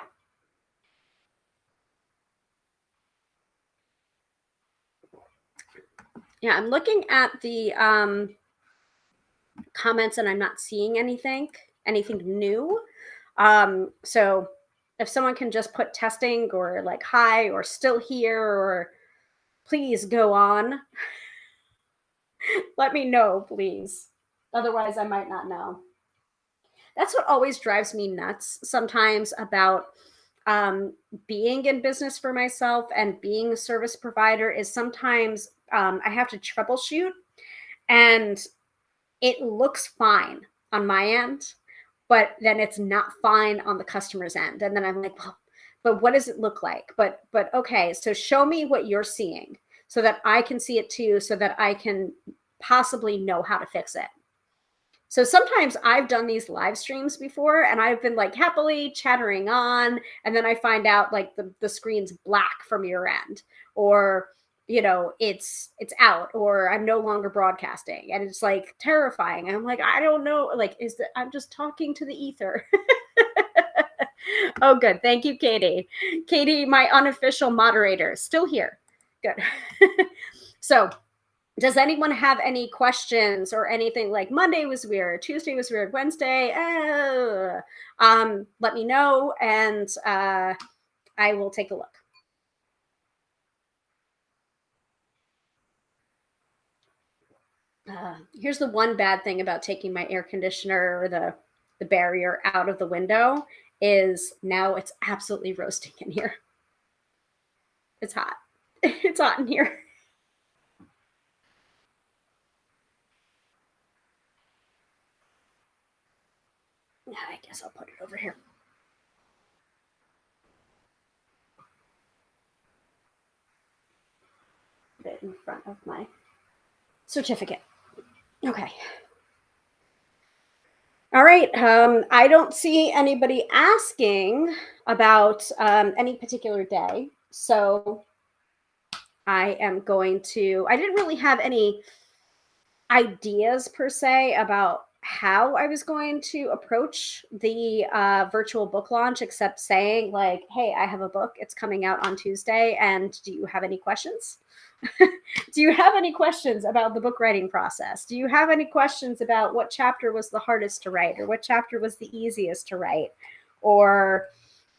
A: Yeah, I'm looking at the comments and I'm not seeing anything new. So if someone can just put testing or like hi or still here or please go on. Let me know, please. Otherwise, I might not know. That's what always drives me nuts sometimes about being in business for myself and being a service provider is sometimes I have to troubleshoot and it looks fine on my end, but then it's not fine on the customer's end. And then I'm like, well, but what does it look like? But okay, so show me what you're seeing so that I can see it too, so that I can possibly know how to fix it. So sometimes I've done these live streams before and I've been like happily chattering on, and then I find out like the screen's black from your end, or you know, it's out, or I'm no longer broadcasting, and it's like terrifying. And I'm like, I don't know, like, I'm just talking to the ether. Oh, good. Thank you, Katie. Katie, my unofficial moderator, still here. Good. So does anyone have any questions or anything? Like Monday was weird, Tuesday was weird, Wednesday, let me know, and I will take a look. Here's the one bad thing about taking my air conditioner or the barrier out of the window is now it's absolutely roasting in here. It's hot. It's hot in here. I guess I'll put it over here. Put it in front of my certificate. Okay. All right. I don't see anybody asking about any particular day. So I am going to, I didn't really have any ideas per se about how I was going to approach the virtual book launch, except saying like, hey, I have a book. It's coming out on Tuesday. And do you have any questions? Do you have any questions about the book writing process? Do you have any questions about what chapter was the hardest to write, or what chapter was the easiest to write? Or,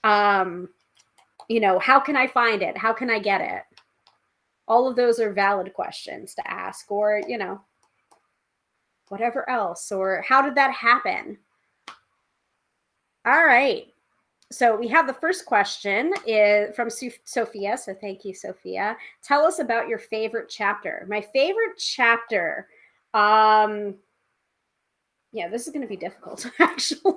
A: you know, how can I find it? How can I get it? All of those are valid questions to ask, or, you know, whatever else, or how did that happen? All right. So we have the first question is from Sophia. So thank you, Sophia. Tell us about your favorite chapter. My favorite chapter. Yeah, this is going to be difficult, actually.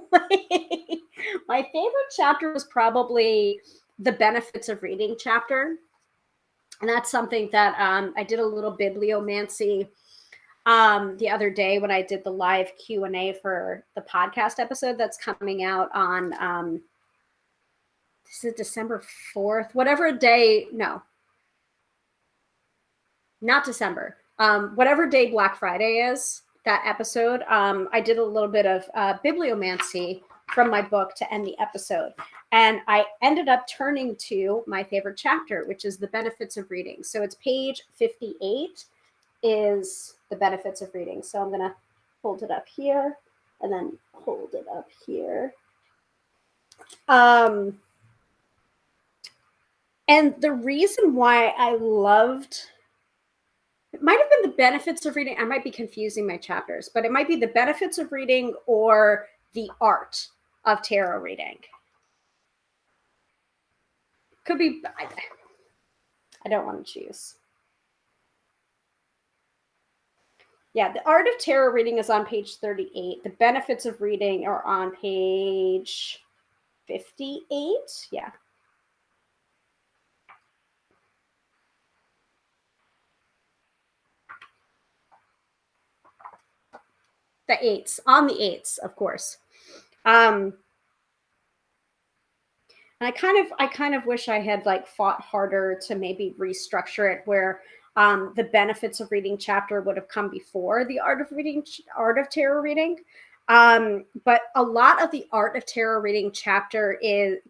A: My favorite chapter was probably the benefits of reading chapter. And that's something that I did a little bibliomancy the other day when I did the live Q&A for the podcast episode that's coming out on this is December 4th, whatever day, no, not December, whatever day Black Friday is, that episode, I did a little bit of bibliomancy from my book to end the episode. And I ended up turning to my favorite chapter, which is the benefits of reading. So it's page 58 is the benefits of reading. So I'm going to hold it up here and then hold it up here. And the reason why I loved, it might have been the benefits of reading. I might be confusing my chapters, but it might be the benefits of reading or the art of tarot reading. Could be, I don't want to choose. Yeah, the art of tarot reading is on page 38. The benefits of reading are on page 58. Yeah. The eights, on the eights, of course. And I kind of wish I had like fought harder to maybe restructure it where the benefits of reading chapter would have come before the art of tarot reading. But a lot of the art of tarot reading chapter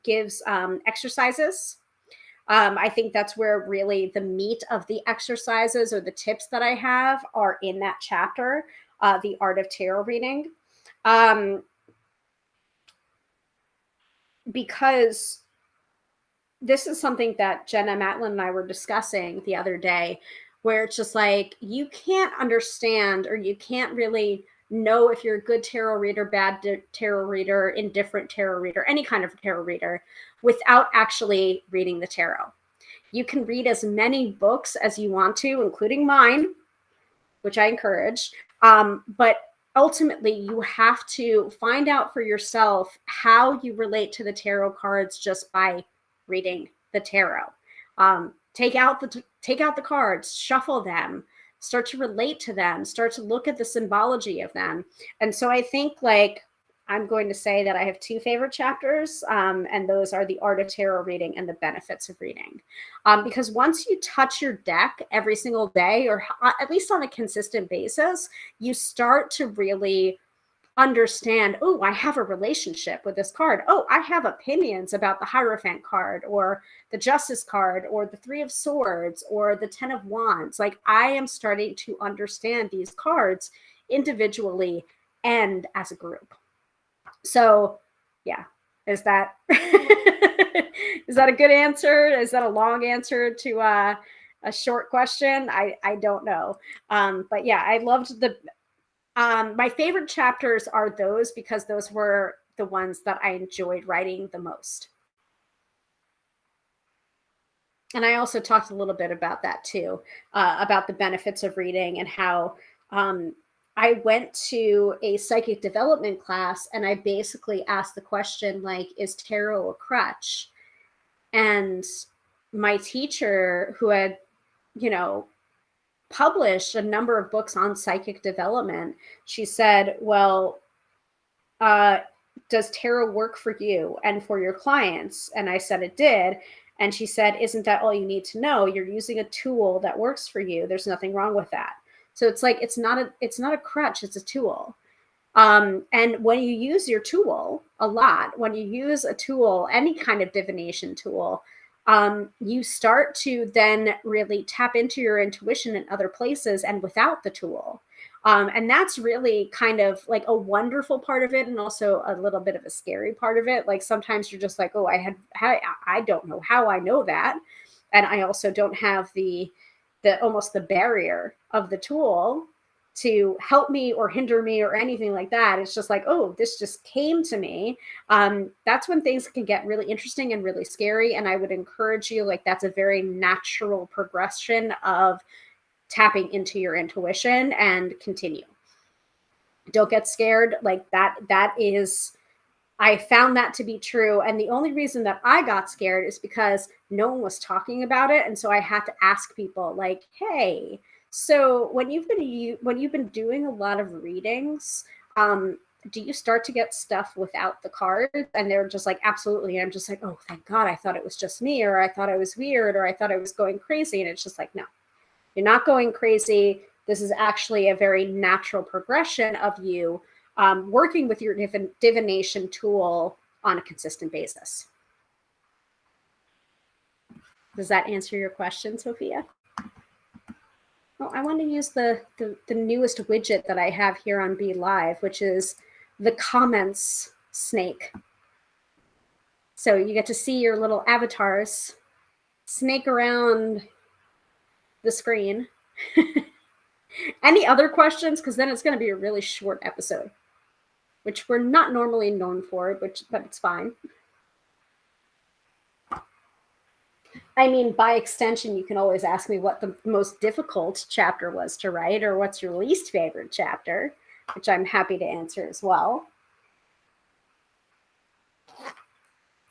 A: gives exercises. I think that's where really the meat of the exercises or the tips that I have are in that chapter, the art of tarot reading. Because this is something that Jenna Matlin and I were discussing the other day, where it's just like, you can't understand or you can't really know if you're a good tarot reader, bad tarot reader, indifferent tarot reader, any kind of tarot reader without actually reading the tarot. You can read as many books as you want to, including mine, which I encourage. But ultimately, you have to find out for yourself how you relate to the tarot cards just by reading the tarot. Take out the cards, shuffle them, start to relate to them, start to look at the symbology of them. And so I think like I'm going to say that I have two favorite chapters, and those are the art of tarot reading and the benefits of reading. Because once you touch your deck every single day, or at least on a consistent basis, you start to really understand, oh, I have a relationship with this card. Oh, I have opinions about the Hierophant card or the Justice card or the Three of Swords or the Ten of Wands. Like I am starting to understand these cards individually and as a group. So yeah, is that is that a good answer? Is that a long answer to a short question? I don't know. But yeah, I loved my favorite chapters are those because those were the ones that I enjoyed writing the most. And I also talked a little bit about that too, about the benefits of reading and how I went to a psychic development class and I basically asked the question, like, is tarot a crutch? And my teacher, who had, published a number of books on psychic development, she said, well, does tarot work for you and for your clients? And I said it did. And she said, isn't that all you need to know? You're using a tool that works for you. There's nothing wrong with that. So it's like, it's not a crutch, it's a tool. And when you use your tool a lot, when you use a tool, any kind of divination tool, you start to then really tap into your intuition in other places and without the tool. And that's really kind of like a wonderful part of it, and also a little bit of a scary part of it. Like sometimes you're just like, oh, I don't know how I know that. And I also don't have the almost the barrier of the tool to help me or hinder me or anything like that. It's just like, oh, this just came to me. That's when things can get really interesting and really scary. And I would encourage you, like, that's a very natural progression of tapping into your intuition, and continue. Don't get scared. Like that is, I found that to be true. And the only reason that I got scared is because no one was talking about it. And so I had to ask people like, hey, so when you've been doing a lot of readings, do you start to get stuff without the cards? And they're just like, absolutely. And I'm just like, oh, thank God. I thought it was just me, or I thought I was weird, or I thought I was going crazy. And it's just like, no, you're not going crazy. This is actually a very natural progression of you working with your divination tool on a consistent basis. Does that answer your question, Sophia? Well, I want to use the newest widget that I have here on Be Live, which is the comments snake. So you get to see your little avatars snake around the screen. Any other questions? Because then it's going to be a really short episode. which we're not normally known for, but it's fine. I mean, by extension, you can always ask me what the most difficult chapter was to write, or what's your least favorite chapter, which I'm happy to answer as well.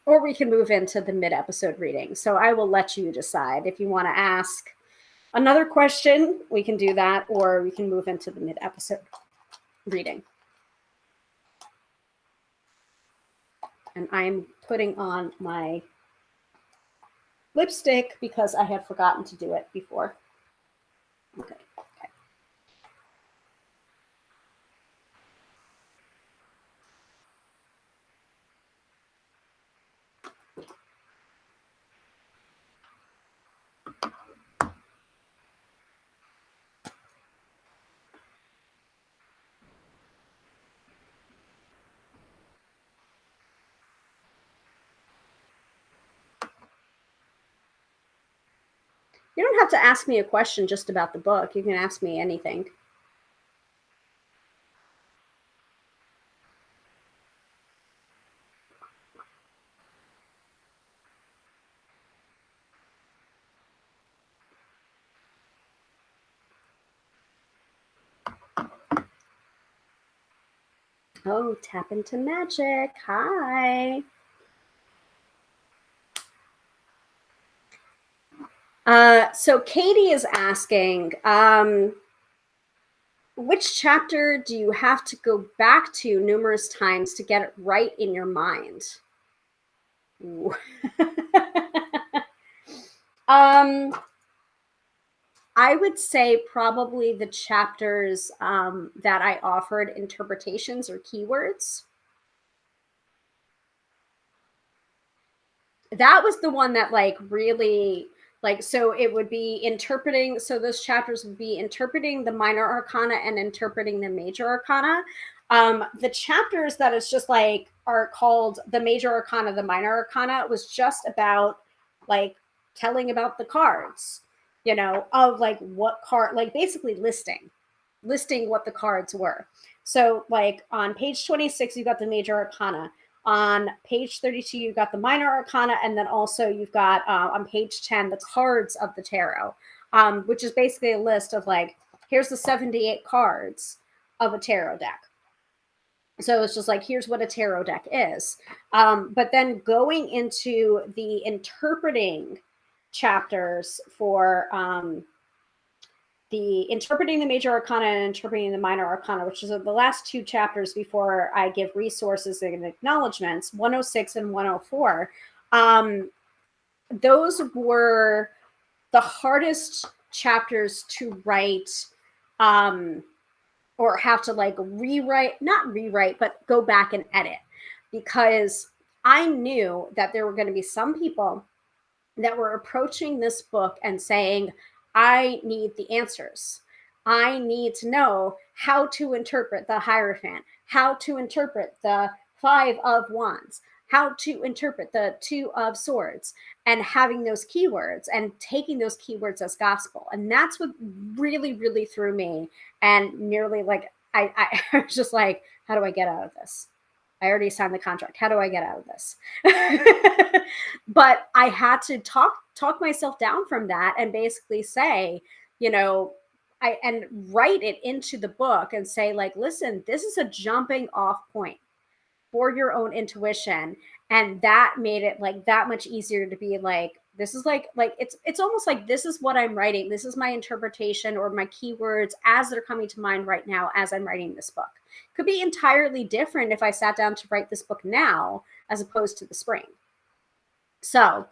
A: Or we can move into the mid-episode reading. So I will let you decide. If you want to ask another question, we can do that, or we can move into the mid-episode reading. And I'm putting on my lipstick because I had forgotten to do it before. Okay. You don't have to ask me a question just about the book. You can ask me anything. Oh, tap into magic. Hi. So Katie is asking, which chapter do you have to go back to numerous times to get it right in your mind? I would say probably the chapters that I offered interpretations or keywords. That was the one that like really like, so it would be interpreting. So those chapters would be interpreting the minor arcana and interpreting the major arcana. The chapters that is just like are called the major arcana, the minor arcana was just about like telling about the cards, you know, of like what card, like basically listing what the cards were. So like on page 26, you got the major arcana. On page 32, you've got the minor arcana, and then also you've got on page 10 the cards of the tarot, which is basically a list of like, here's the 78 cards of a tarot deck. So it's just like, here's what a tarot deck is. But then going into the interpreting chapters for the interpreting the major arcana and interpreting the minor arcana, which is the last two chapters before I give resources and acknowledgments, 106 and 104. Those were the hardest chapters to write, or have to like not rewrite, but go back and edit, because I knew that there were going to be some people that were approaching this book and saying, I need the answers. I need to know how to interpret the Hierophant, how to interpret the 5 of Wands, how to interpret the 2 of Swords, and having those keywords and taking those keywords as gospel. And that's what really, really threw me. And nearly like, I was just like, how do I get out of this? I already signed the contract. How do I get out of this? But I had to talk myself down from that and basically say, you know, and write it into the book and say like, listen, this is a jumping off point for your own intuition. And that made it like that much easier to be like, this is like it's almost like, this is what I'm writing. This is my interpretation or my keywords as they're coming to mind right now as I'm writing this book. Could be entirely different if I sat down to write this book now as opposed to the spring. So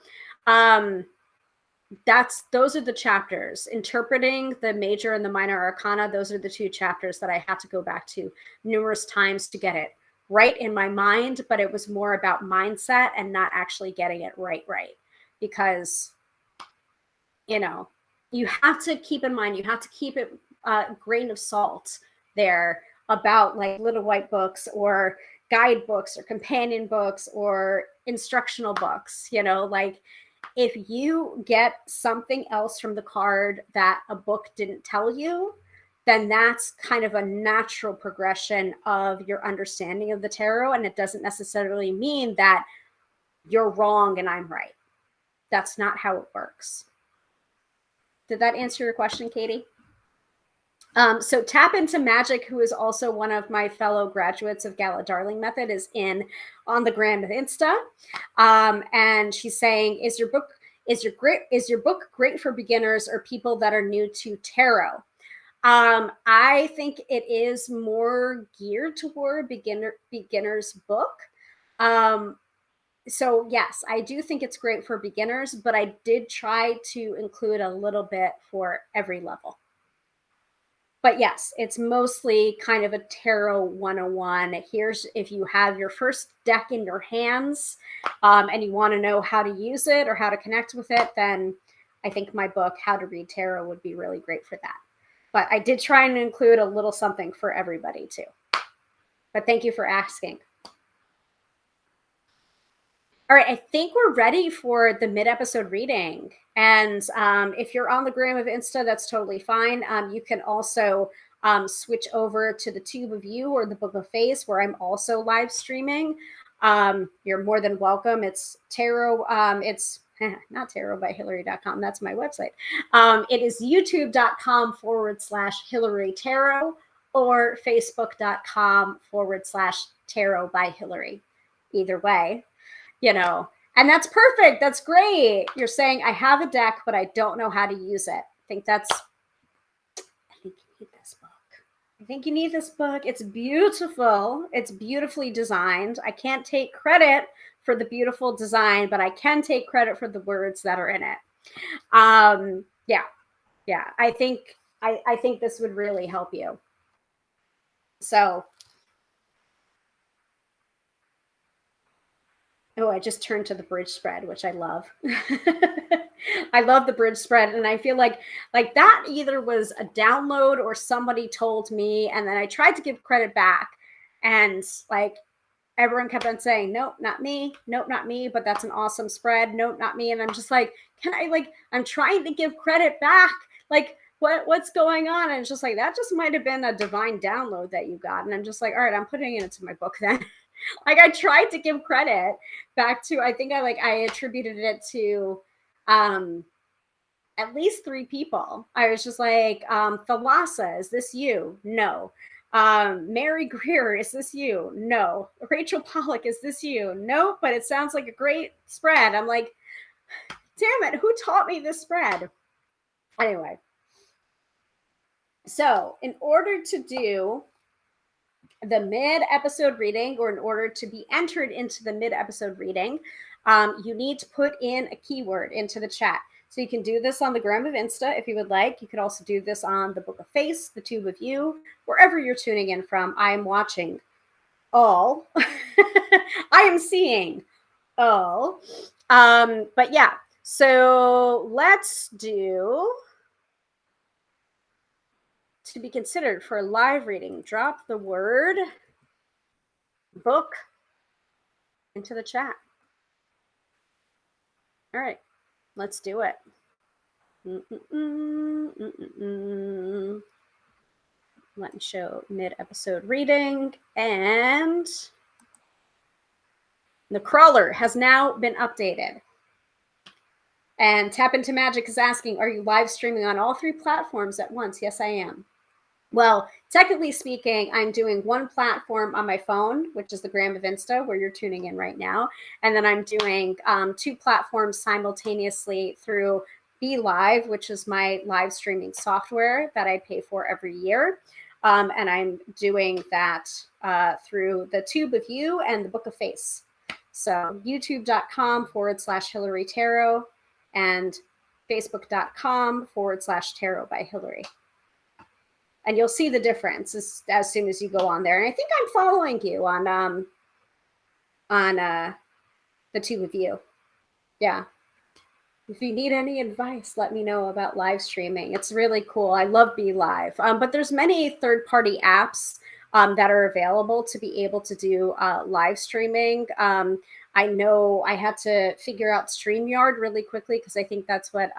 A: those are the chapters. Interpreting the major and the minor arcana, those are the two chapters that I had to go back to numerous times to get it right in my mind, but it was more about mindset and not actually getting it right. Because, you know, you have to keep in mind, you have to keep it a grain of salt there about like little white books or guidebooks or companion books or instructional books, you know, like if you get something else from the card that a book didn't tell you, then that's kind of a natural progression of your understanding of the tarot. And it doesn't necessarily mean that you're wrong and I'm right. That's not how it works. Did that answer your question, Katie? So Tap Into Magic, who is also one of my fellow graduates of Gala Darling Method, is in on the gram of Insta. And she's saying, is your book great for beginners or people that are new to tarot? I think it is more geared toward beginner's book. So yes, I do think it's great for beginners, but I did try to include a little bit for every level. But yes, it's mostly kind of a tarot 101. Here's if you have your first deck in your hands and you want to know how to use it or how to connect with it, then I think my book, How to Read Tarot, would be really great for that. But I did try and include a little something for everybody too. But thank you for asking. All right, I think we're ready for the mid-episode reading. And if you're on the gram of Insta, that's totally fine. You can also switch over to the Tube of You or the Book of Face, where I'm also live streaming. You're more than welcome. It's tarot. It's not tarotbyhillary.com. That's my website. It is youtube.com/Hillary Tarot or facebook.com/Tarot by Hillary. Either way. And that's perfect. That's great. You're saying I have a deck, but I don't know how to use it. I think you need this book. I think you need this book. It's beautiful. It's beautifully designed. I can't take credit for the beautiful design, but I can take credit for the words that are in it. Yeah. I think this would really help you. So, oh, I just turned to the bridge spread, which I love. I love the bridge spread. And I feel like that either was a download or somebody told me. And then I tried to give credit back. And everyone kept on saying, nope, not me. Nope, not me. But that's an awesome spread. Nope, not me. And I'm just like, I'm trying to give credit back. What's going on? And it's just like, that just might have been a divine download that you got. And I'm just like, all right, I'm putting it into my book then. I tried to give credit back to, I think I attributed it to at least 3 people. I was just like, Thalassa, is this you? No. Mary Greer, is this you? No. Rachel Pollack, is this you? Nope, but it sounds like a great spread. I'm like, damn it, who taught me this spread? Anyway. So in order to do the mid-episode reading, or in order to be entered into the mid-episode reading, you need to put in a keyword into the chat. So you can do this on the gram of Insta if you would like. You could also do this on the Book of Face, the Tube of You, wherever you're tuning in from. I am watching all. I am seeing all. But yeah, so let's do, to be considered for a live reading, drop the word book into the chat. All right, let's do it. Let me show mid-episode reading, and the crawler has now been updated. And Tap Into Magic is asking, are you live streaming on all 3 platforms at once? Yes, I am. Well, technically speaking, I'm doing one platform on my phone, which is the gram of Insta, where you're tuning in right now. And then I'm doing 2 platforms simultaneously through Be Live, which is my live streaming software that I pay for every year. And I'm doing that through the Tube of You and the Book of Face. So youtube.com/Hillary Tarot and facebook.com/Tarot by Hillary. And you'll see the difference as soon as you go on there. And I think I'm following you on the Tube of You. Yeah. If you need any advice, let me know about live streaming. It's really cool. I love Be Live. But there's many third-party apps that are available to be able to do live streaming. I know I had to figure out StreamYard really quickly because I think that's what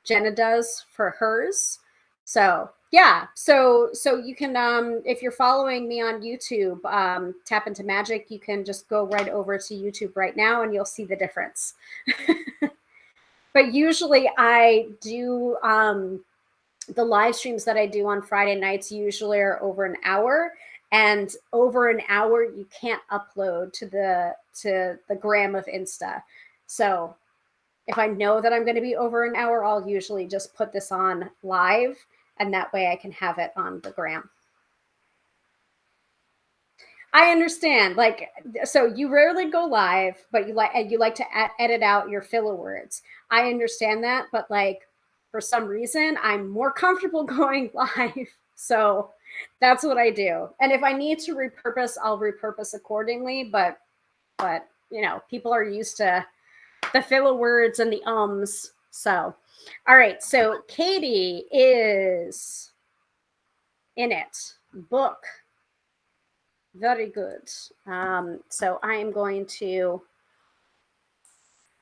A: Jenna does for hers. So Yeah, so you can if you're following me on YouTube, Tap into Magic, you can just go right over to YouTube right now and you'll see the difference. But usually I do the live streams that I do on Friday nights usually are over an hour, and over an hour you can't upload to the gram of Insta. So if I know that I'm going to be over an hour, I'll usually just put this on live, and that way I can have it on the gram. I understand. Like, so you rarely go live, but you like to edit out your filler words. I understand that, but like for some reason, I'm more comfortable going live. So that's what I do. And if I need to repurpose, I'll repurpose accordingly. But you know, people are used to the filler words and the ums. So, all right. So Katie is in it. Book. Very good. So I am going to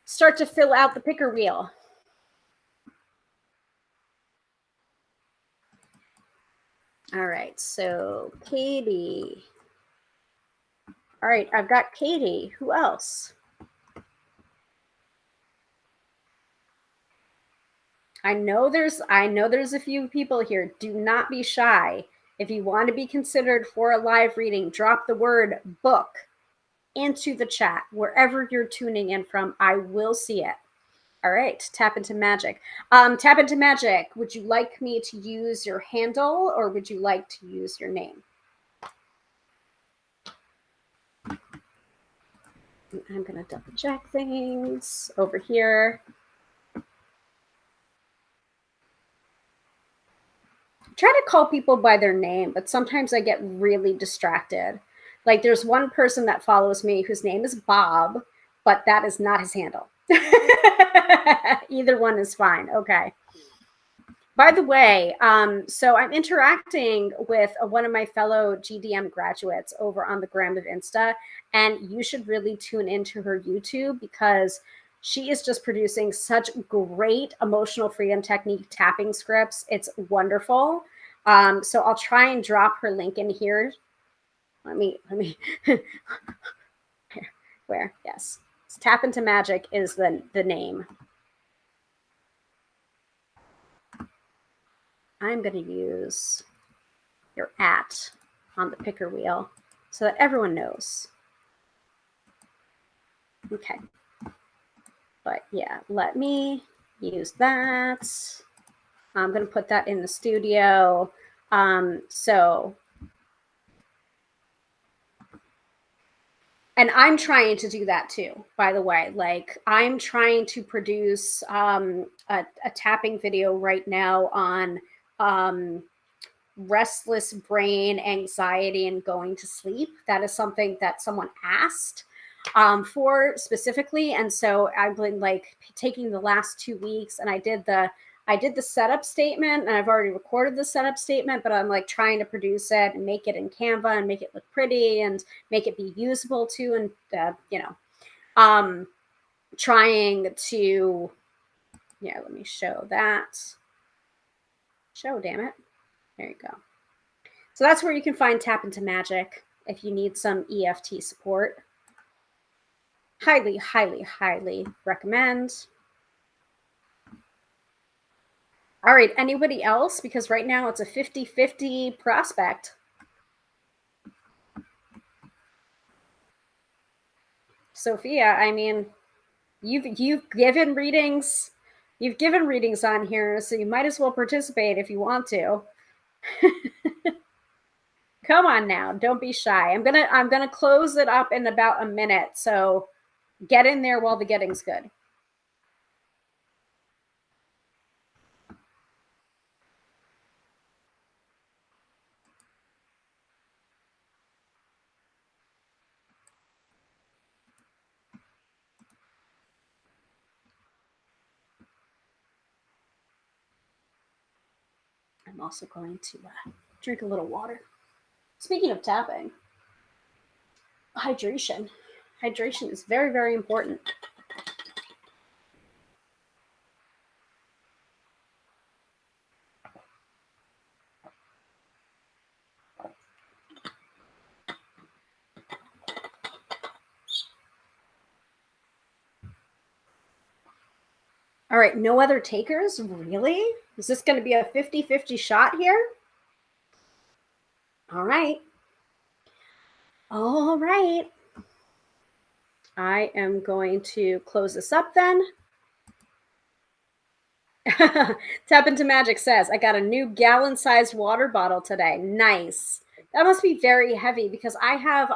A: start to fill out the picker wheel. All right. So Katie. All right. I've got Katie. Who else? I know there's a few people here. Do not be shy. If you want to be considered for a live reading, drop the word book into the chat wherever you're tuning in from. I will see it. All right, Tap into Magic. Tap into Magic, would you like me to use your handle or would you like to use your name? I'm going to double check things over here. Try to call people by their name, but sometimes I get really distracted. Like there's one person that follows me whose name is Bob, but that is not his handle. Either one is fine. Okay. By the way, so I'm interacting with one of my fellow GDM graduates over on the gram of Insta, and you should really tune into her YouTube because she is just producing such great emotional freedom technique tapping scripts. It's wonderful. So I'll try and drop her link in here. Let me where? Yes. Tap into Magic is the name. I'm going to use your @ on the picker wheel so that everyone knows. Okay. But yeah, let me use that. I'm going to put that in the studio. And I'm trying to do that too, by the way. Like I'm trying to produce a tapping video right now on restless brain, anxiety, and going to sleep. That is something that someone asked for specifically. And so I've been like taking the last 2 weeks and I did the setup statement and I've already recorded the setup statement, but I'm like trying to produce it and make it in Canva and make it look pretty and make it be usable too. And, you know, trying to, yeah, let me show that. Show, damn it. There you go. So that's where you can find Tap into Magic if you need some EFT support. Highly, highly, highly recommend. All right, anybody else? Because right now it's a 50-50 prospect. Sophia, I mean, you've given readings. You've given readings on here, so you might as well participate if you want to. Come on now, don't be shy. I'm gonna close it up in about a minute, so get in there while the getting's good. I'm also going to drink a little water. Speaking of tapping, hydration. Hydration is very, very important. All right, no other takers? Really? Is this going to be a 50-50 shot here? All right. All right. I am going to close this up then. Tap into Magic says, I got a new gallon-sized water bottle today. Nice. That must be very heavy because I have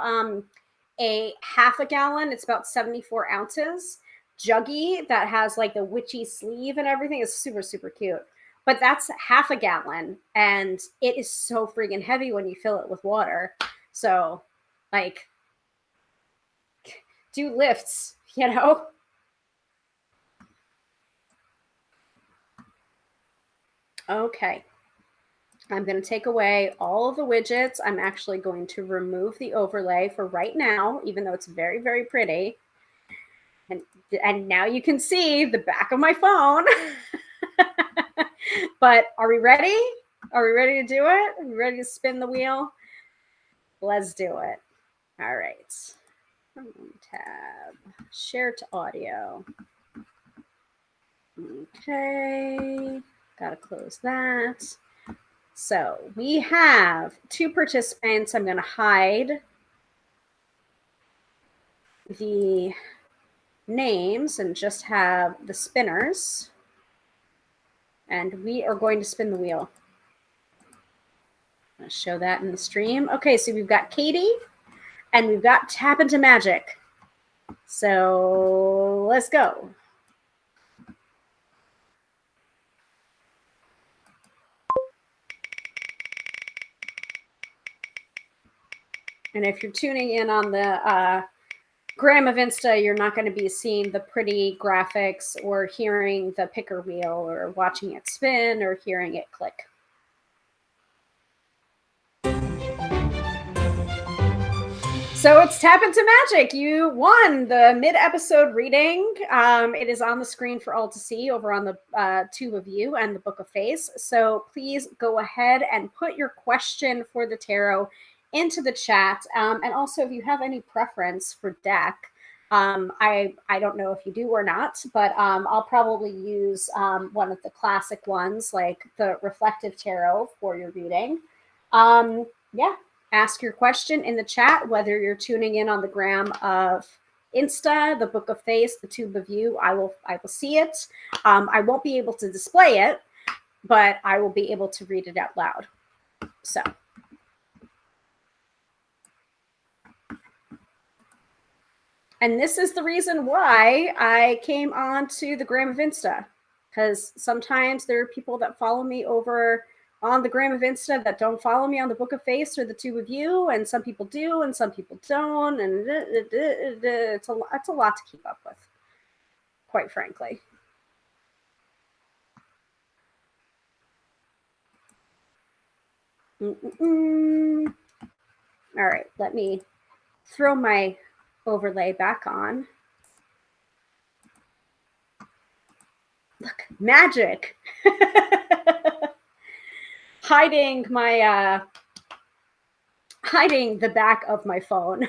A: a half a gallon. It's about 74 ounces. Juggy that has like the witchy sleeve and everything is super, super cute. But that's half a gallon and it is so freaking heavy when you fill it with water. So, like, do lifts, you know? Okay. I'm going to take away all of the widgets. I'm actually going to remove the overlay for right now, even though it's very, very pretty. And now you can see the back of my phone. But are we ready? Are we ready to do it? Are we ready to spin the wheel? Let's do it. All right. Tab, share to audio. Okay. Gotta close that. So we have 2 participants. I'm going to hide the names and just have the spinners. And we are going to spin the wheel. I'm going to show that in the stream. Okay, so we've got Katie and we've got Tap into Magic. So let's go. And if you're tuning in on the Gram of Insta, you're not going to be seeing the pretty graphics or hearing the picker wheel or watching it spin or hearing it click. So it's Tap into Magic. You won the mid-episode reading. It is on the screen for all to see over on the Tube of You and the Book of Face. So please go ahead and put your question for the tarot into the chat. And also, if you have any preference for deck, I don't know if you do or not, but I'll probably use one of the classic ones, like the Reflective Tarot, for your reading. Yeah. Ask your question in the chat, whether you're tuning in on the Gram of Insta, the Book of Face, the Tube of You. I will see it. I won't be able to display it, but I will be able to read it out loud. So. And this is the reason why I came on to the Gram of Insta, because sometimes there are people that follow me over on the Gram of Insta that don't follow me on the Book of Face or the Tube of You, and some people do and some people don't, and it's a lot to keep up with, quite frankly. All right, let me throw my overlay back on. Look, magic. Hiding the back of my phone.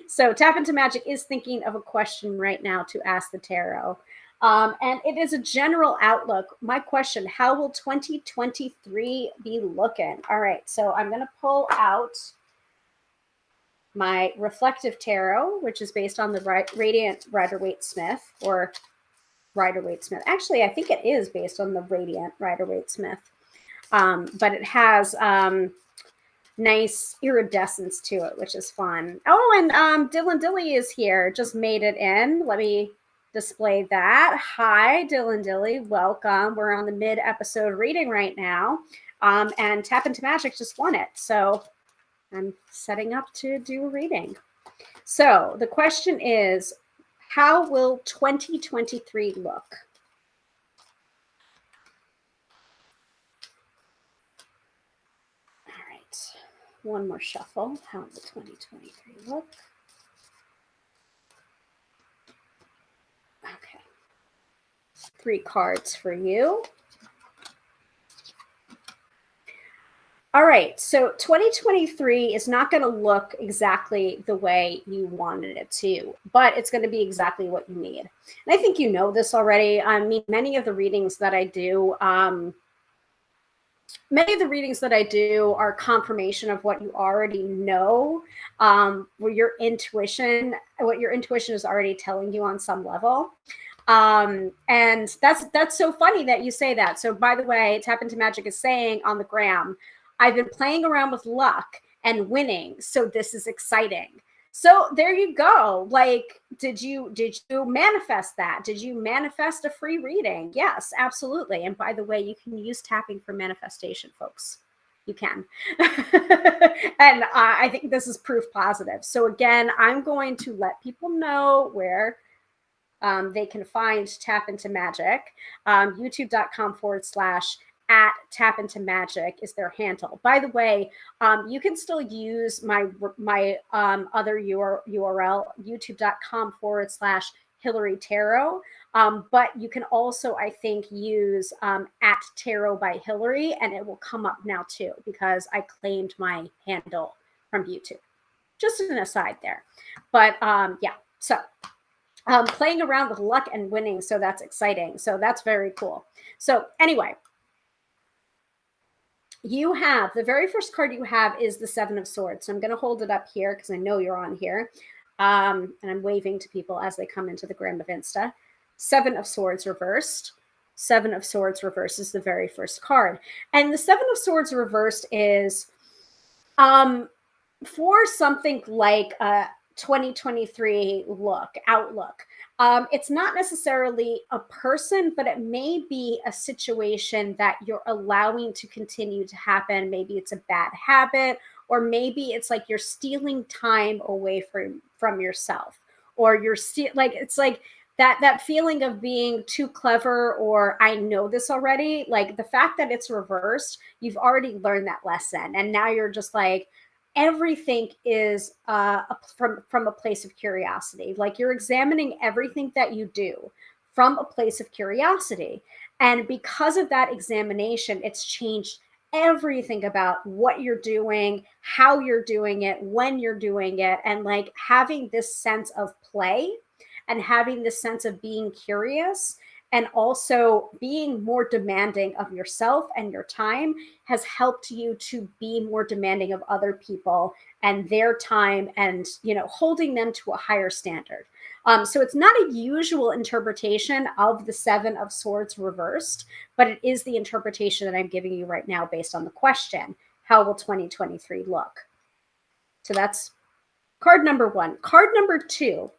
A: So Tap into Magic is thinking of a question right now to ask the tarot. And it is a general outlook. My question, how will 2023 be looking? All right, so I'm going to pull out my Reflective Tarot, which is based on the Radiant Rider-Waite-Smith, or Rider-Waite-Smith. Actually, I think it is based on the Radiant Rider-Waite-Smith. But it has nice iridescence to it, which is fun. Oh, and Dylan Dilly is here. Just made it in. Let me display that. Hi, Dylan Dilly. Welcome. We're on the mid-episode reading right now. And Tap into Magic just won it. So I'm setting up to do a reading. So the question is, how will 2023 look? One more shuffle. How will 2023 look? Okay. 3 cards for you. All right, so 2023 is not going to look exactly the way you wanted it to, but it's going to be exactly what you need. And I think you know this already. I mean, many of the readings that I do, are confirmation of what you already know, what your intuition is already telling you on some level. And that's so funny that you say that. So by the way, Tap Into Magic is saying on the gram, I've been playing around with luck and winning, so this is exciting. So there you go. Like, did you manifest that? Did you manifest a free reading? Yes, absolutely. And by the way, you can use tapping for manifestation, folks. You can. And I think this is proof positive. So again, I'm going to let people know where they can find Tap Into Magic. YouTube.com/@ Tap Into Magic is their handle. By the way, you can still use my other URL, youtube.com/Hillary Tarot. But you can also, I think, use @Tarot by Hillary, and it will come up now too, because I claimed my handle from YouTube. Just an aside there. But yeah, so playing around with luck and winning. So that's exciting. So that's very cool. So anyway, you have the very first card you have is the Seven of Swords. So I'm going to hold it up here because I know you're on here. And I'm waving to people as they come into the Gram of Insta. Seven of Swords reversed. Seven of Swords reversed is the very first card. And the Seven of Swords reversed is for something like a 2023 outlook. It's not necessarily a person, but it may be a situation that you're allowing to continue to happen. Maybe it's a bad habit, or maybe it's like you're stealing time away from yourself, or it's like that feeling of being too clever, or I know this already. Like the fact that it's reversed, you've already learned that lesson, and now you're just like, everything is from a place of curiosity. Like you're examining everything that you do from a place of curiosity. And because of that examination, it's changed everything about what you're doing, how you're doing it, when you're doing it, and like having this sense of play and having this sense of being curious and also being more demanding of yourself and your time has helped you to be more demanding of other people and their time, and holding them to a higher standard. So it's not a usual interpretation of the Seven of Swords reversed, but it is the interpretation that I'm giving you right now based on the question, how will 2023 look? So that's card number one. Card number two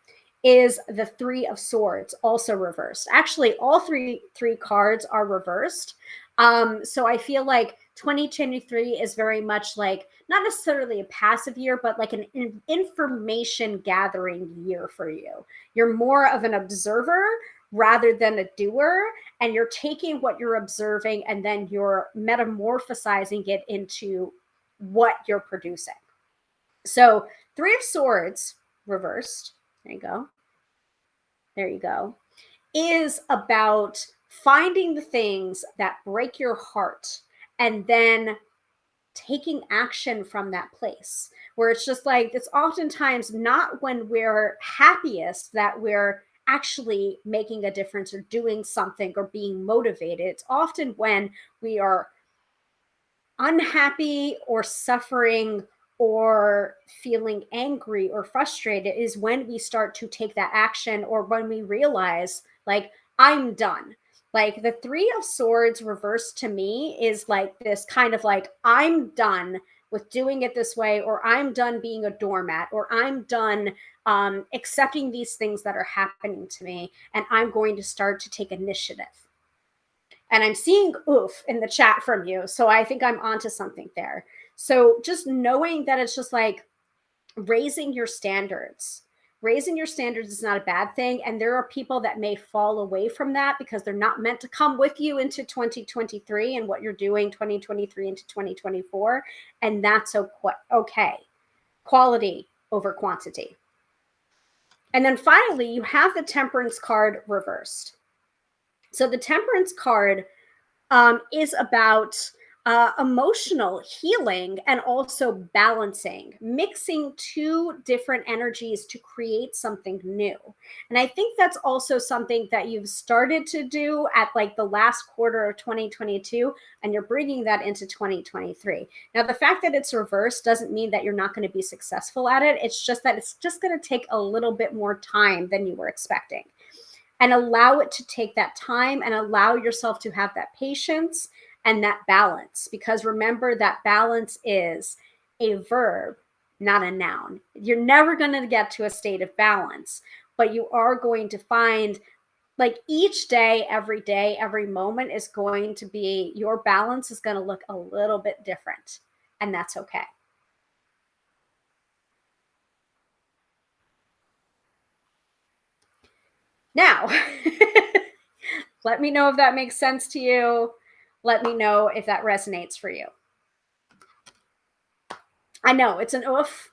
A: is the Three of Swords, also reversed. Actually, all three cards are reversed. So I feel like 2023 is very much like not necessarily a passive year, but like an information gathering year for you. You're more of an observer rather than a doer, and you're taking what you're observing and then you're metamorphosizing it into what you're producing. So Three of Swords reversed. There you go. There you go. Is about finding the things that break your heart and then taking action from that place, where it's just like, it's oftentimes not when we're happiest that we're actually making a difference or doing something or being motivated. It's often when we are unhappy or suffering or feeling angry or frustrated is when we start to take that action, or when we realize like, I'm done. Like the Three of Swords reversed to me is like this kind of like, I'm done with doing it this way, or I'm done being a doormat, or I'm done accepting these things that are happening to me, and I'm going to start to take initiative. And I'm seeing oof in the chat from you. So I think I'm onto something there. So just knowing that it's just like raising your standards. Raising your standards is not a bad thing. And there are people that may fall away from that because they're not meant to come with you into 2023 and what you're doing 2023 into 2024. And that's okay. Quality over quantity. And then finally, you have the Temperance card reversed. So the Temperance card is about emotional healing, and also balancing, mixing two different energies to create something new. And I think that's also something that you've started to do at like the last quarter of 2022, and you're bringing that into 2023. Now, the fact that it's reversed doesn't mean that you're not going to be successful at it. It's just that it's just going to take a little bit more time than you were expecting. And allow it to take that time, and allow yourself to have that patience and that balance, because remember that balance is a verb, not a noun. You're never going to get to a state of balance, but you are going to find, like, each day, every moment is going to be, your balance is going to look a little bit different, and that's okay. Now, let me know if that makes sense to you. Let me know if that resonates for you. I know it's an oof,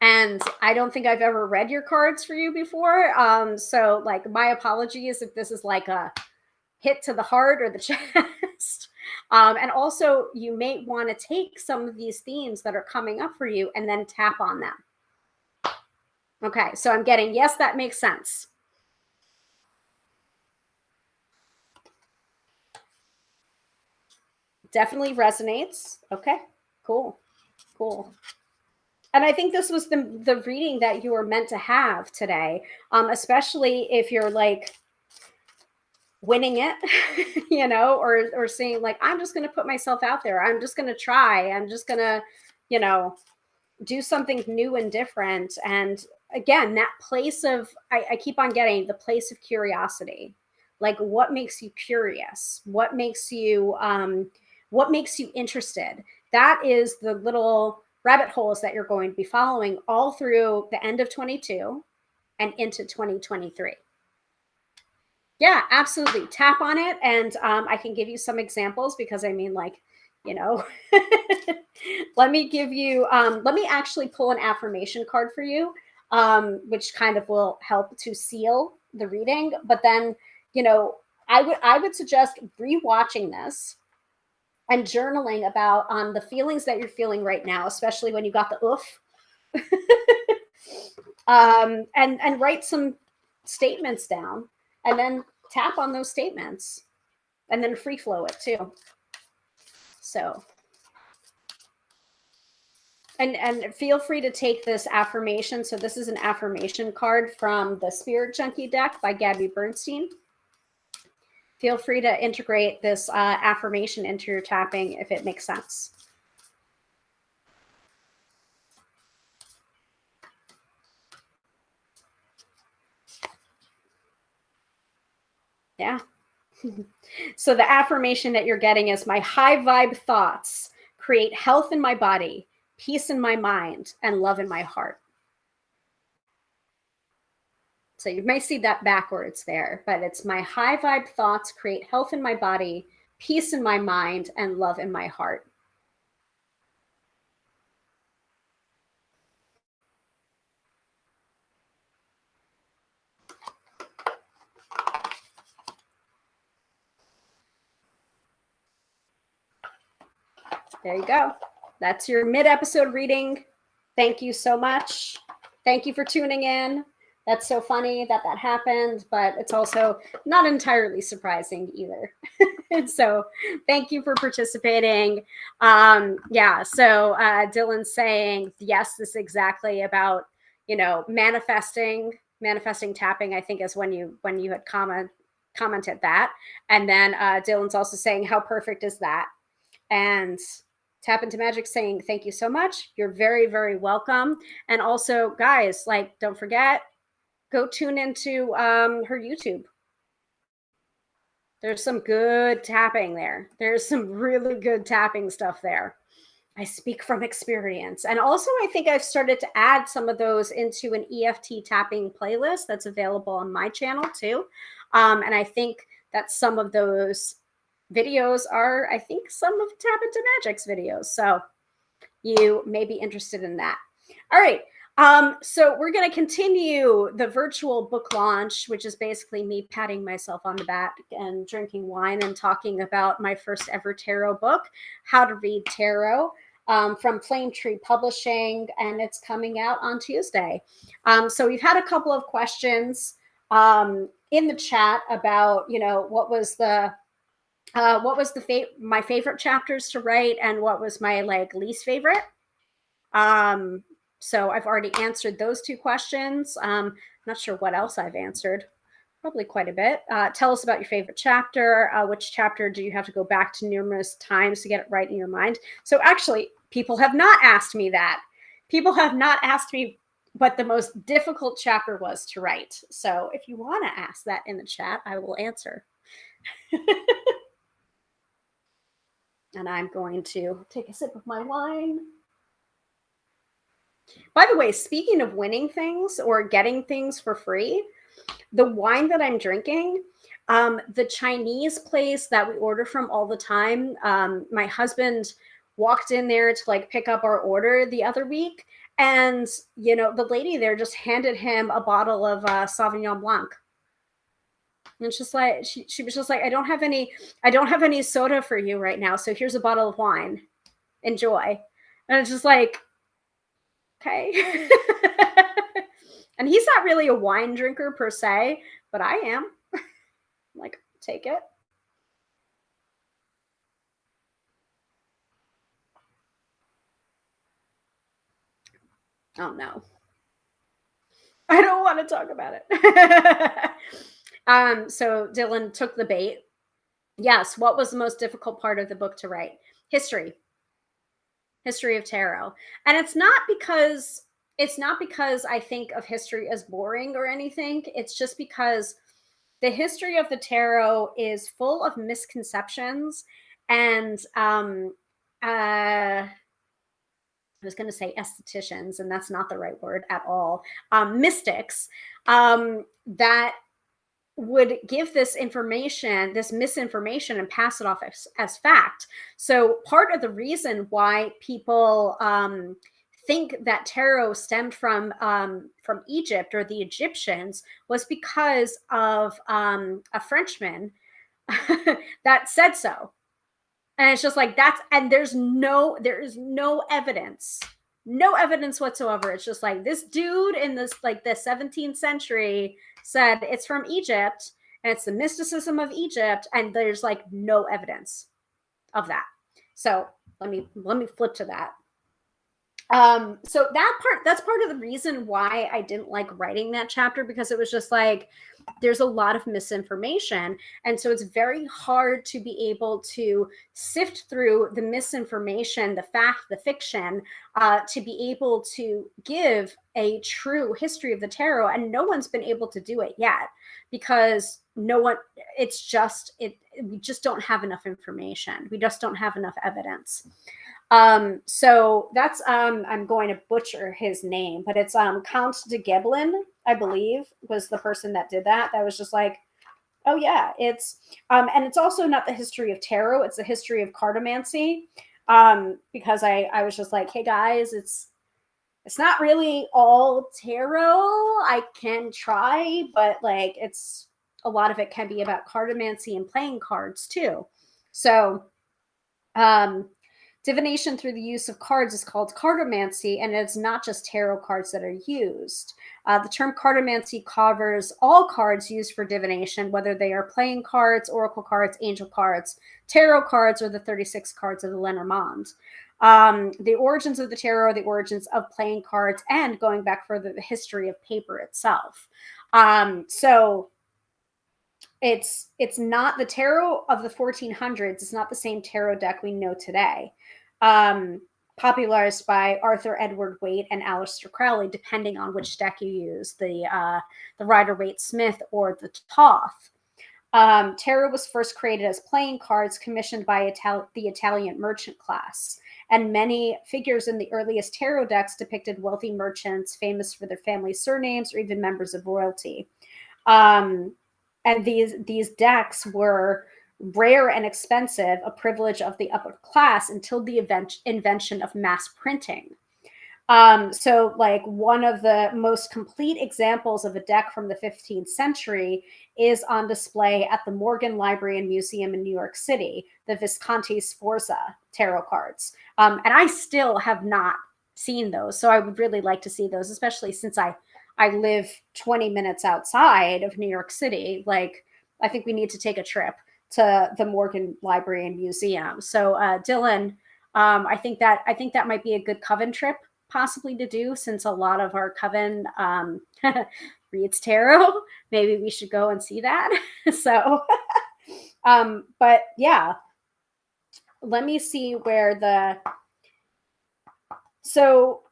A: and I don't think I've ever read your cards for you before. So like, my apologies if this is like a hit to the heart or the chest. And also, you may want to take some of these themes that are coming up for you and then tap on them. Okay, so I'm getting, yes, that makes sense. Definitely resonates. Okay, cool. And I think this was the reading that you were meant to have today, especially if you're like winning it, you know, or saying like, I'm just going to put myself out there. I'm just going to try. I'm just going to, you know, do something new and different. And again, that place of, I keep on getting the place of curiosity. Like, what makes you curious? What makes you interested? That is the little rabbit holes that you're going to be following all through the end of 22 and into 2023. Yeah, absolutely. Tap on it. And I can give you some examples, because I mean, like, you know, let me actually pull an affirmation card for you, which kind of will help to seal the reading. But then, you know, I would suggest rewatching this and journaling about the feelings that you're feeling right now, especially when you got the oof. And write some statements down, and then tap on those statements, and then free flow it too. So, and feel free to take this affirmation. So this is an affirmation card from the Spirit Junkie deck by Gabby Bernstein. Feel free to integrate this affirmation into your tapping if it makes sense. Yeah. So the affirmation that you're getting is, my high vibe thoughts create health in my body, peace in my mind, and love in my heart. So you may see that backwards there, but it's, my high vibe thoughts create health in my body, peace in my mind, and love in my heart. There you go. That's your mid-episode reading. Thank you so much. Thank you for tuning in. That's so funny that happened, but it's also not entirely surprising either. And so thank you for participating. Yeah, so Dylan's saying, yes, this is exactly about, you know, manifesting tapping, I think, is when you had commented that. And then Dylan's also saying, how perfect is that? And Tap Into Magic saying, thank you so much. You're very, very welcome. And also, guys, like, don't forget, go tune into her YouTube. There's some good tapping there. There's some really good tapping stuff there. I speak from experience. And also, I think I've started to add some of those into an EFT tapping playlist that's available on my channel too. And I think that some of those videos are, I think, some of Tap Into Magic's videos. So you may be interested in that. All right. So we're going to continue the virtual book launch, which is basically me patting myself on the back and drinking wine and talking about my first ever tarot book, How to Read Tarot, from Flame Tree Publishing, and it's coming out on Tuesday. So we've had a couple of questions in the chat about, what was my favorite chapters to write and what was my least favorite. So I've already answered those two questions. Not sure what else I've answered. Probably quite a bit. Tell us about your favorite chapter. Which chapter do you have to go back to numerous times to get it right in your mind? So actually, people have not asked me that. People have not asked me what the most difficult chapter was to write. So if you want to ask that in the chat, I will answer. And I'm going to take a sip of my wine. By the way, speaking of winning things or getting things for free, the wine that I'm drinking, the Chinese place that we order from all the time, my husband walked in there to pick up our order the other week, and the lady there just handed him a bottle of Sauvignon Blanc. And it's just like she was just like, I don't have any soda for you right now, so here's a bottle of wine. Enjoy. And it's just like, okay. And he's not really a wine drinker per se, but I am. Take it. Oh no. I don't want to talk about it. So Dylan took the bait. Yes, what was the most difficult part of the book to write? History of tarot. And it's not because I think of history as boring or anything. It's just because the history of the tarot is full of misconceptions and I was going to say estheticians, and that's not the right word at all. Mystics that would give this misinformation, and pass it off as fact. So part of the reason why people think that tarot stemmed from Egypt or the Egyptians was because of a Frenchman that said so. And it's just like and there is no evidence whatsoever. It's just like this dude in the 17th century said it's from Egypt and it's the mysticism of Egypt, and there's no evidence of that. So let me flip to that. So that's part of the reason why I didn't like writing that chapter, because it was just there's a lot of misinformation. And so it's very hard to be able to sift through the misinformation, the fact, the fiction, to be able to give a true history of the tarot. And no one's been able to do it yet, because we just don't have enough information. We just don't have enough evidence. So that's, I'm going to butcher his name, but it's, Count de Gebelin, I believe, was the person that did that. That was just oh yeah, it's, and it's also not the history of tarot. It's the history of cartomancy. Because I was just hey guys, it's not really all tarot. I can try, but it's, a lot of it can be about cartomancy and playing cards too. So, divination through the use of cards is called cartomancy, and it's not just tarot cards that are used. The term cartomancy covers all cards used for divination, whether they are playing cards, oracle cards, angel cards, tarot cards, or the 36 cards of the Lenormand. The origins of the tarot, the origins of playing cards, and going back further, the history of paper itself. So it's not the tarot of the 1400s. It's not the same tarot deck we know today. Popularized by Arthur Edward Waite and Aleister Crowley, depending on which deck you use, the Rider-Waite-Smith or the Thoth. Tarot was first created as playing cards commissioned by the Italian merchant class, and many figures in the earliest tarot decks depicted wealthy merchants famous for their family surnames or even members of royalty. And these decks were rare and expensive, a privilege of the upper class, until the invention of mass printing. So like one of the most complete examples of a deck from the 15th century is on display at the Morgan Library and Museum in New York City, the Visconti Sforza tarot cards. And I still have not seen those. So I would really like to see those, especially since I live 20 minutes outside of New York City. Like, I think we need to take a trip to the Morgan Library and Museum. So Dylan, I think that might be a good coven trip possibly to do, since a lot of our coven reads tarot. Maybe we should go and see that. So but yeah, let me see where the so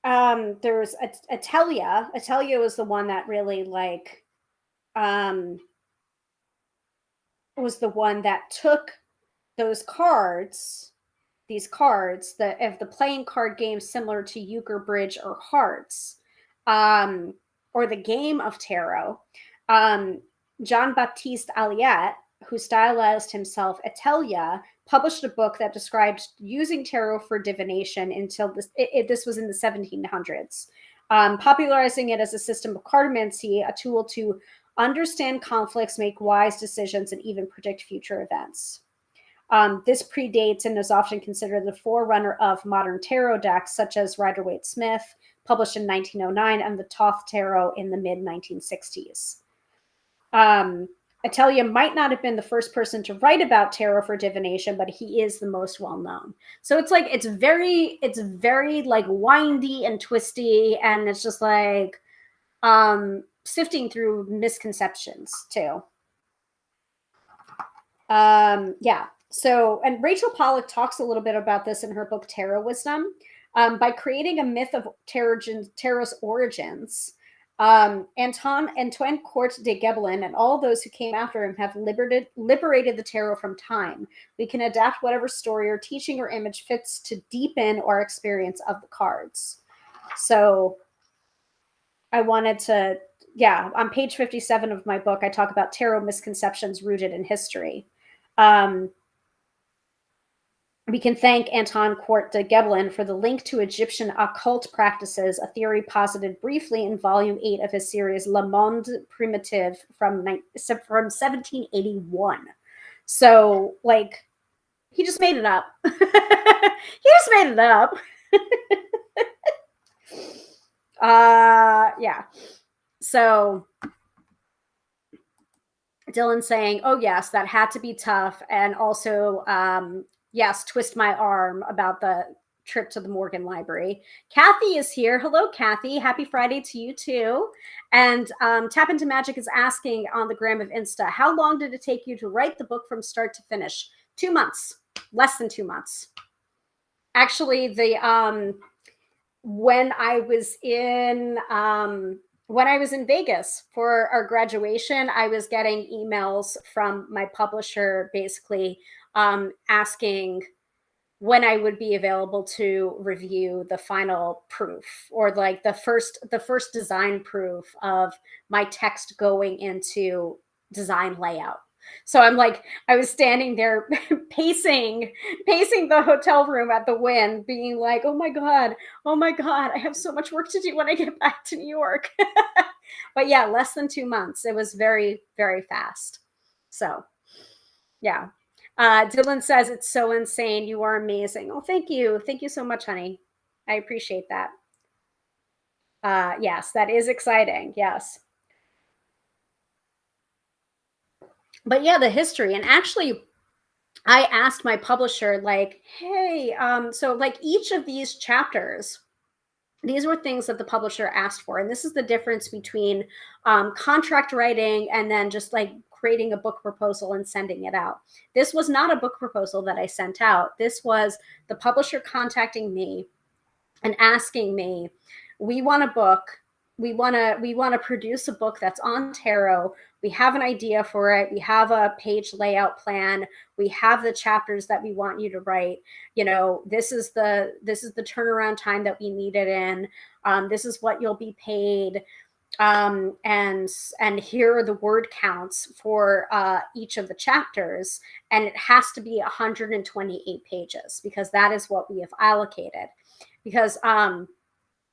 A: there's Atelia. Atelia was the one that really like was the one that took those cards, these cards, the playing card game similar to euchre, bridge, or hearts, or the game of tarot. Jean Baptiste Alliette, who stylized himself Atelia, published a book that described using tarot for divination until this was in the 1700s, popularizing it as a system of cartomancy, a tool to understand conflicts, make wise decisions, and even predict future events. This predates and is often considered the forerunner of modern tarot decks, such as Rider-Waite-Smith, published in 1909, and the Thoth Tarot in the mid-1960s. Atelia might not have been the first person to write about tarot for divination, but he is the most well-known. So it's like, it's very like windy and twisty, and it's just like sifting through misconceptions too. Yeah. So, and Rachel Pollack talks a little bit about this in her book Tarot Wisdom. By creating a myth of tarot's origins, Antoine Court de Gebelin and all those who came after him have liberated the tarot from time. We can adapt whatever story or teaching or image fits to deepen our experience of the cards. So I wanted to, yeah, on page 57 of my book, I talk about tarot misconceptions rooted in history. We can thank Antoine Court de Gebelin for the link to Egyptian occult practices, a theory posited briefly in volume 8 of his series Le Monde Primitif from 1781. So, like, he just made it up. He just made it up. Yeah. So Dylan saying, oh yes, that had to be tough. And also, yes, twist my arm about the trip to the Morgan Library. Kathy is here. Hello, Kathy. Happy Friday to you too. And Tap Into Magic is asking on the gram of Insta, how long did it take you to write the book from start to finish? 2 months, less than 2 months. Actually, when I was in Vegas for our graduation, I was getting emails from my publisher basically asking when I would be available to review the final proof, or like the first design proof of my text going into design layout. So I'm like, I was standing there pacing the hotel room at the Wynn, being like, oh my God, I have so much work to do when I get back to New York. But yeah, less than 2 months. It was very, very fast. So yeah. Dylan says, it's so insane. You are amazing. Oh, thank you. Thank you so much, honey. I appreciate that. Yes, that is exciting. Yes. But yeah, the history. And actually, I asked my publisher, like, hey, so like each of these chapters, these were things that the publisher asked for. And this is the difference between contract writing and then just like creating a book proposal and sending it out. This was not a book proposal that I sent out. This was the publisher contacting me and asking me, we want a book. We want to produce a book that's on tarot. We have an idea for it. We have a page layout plan. We have the chapters that we want you to write. You know, this is the turnaround time that we need it in. This is what you'll be paid. and here are the word counts for each of the chapters, and it has to be 128 pages because that is what we have allocated. Because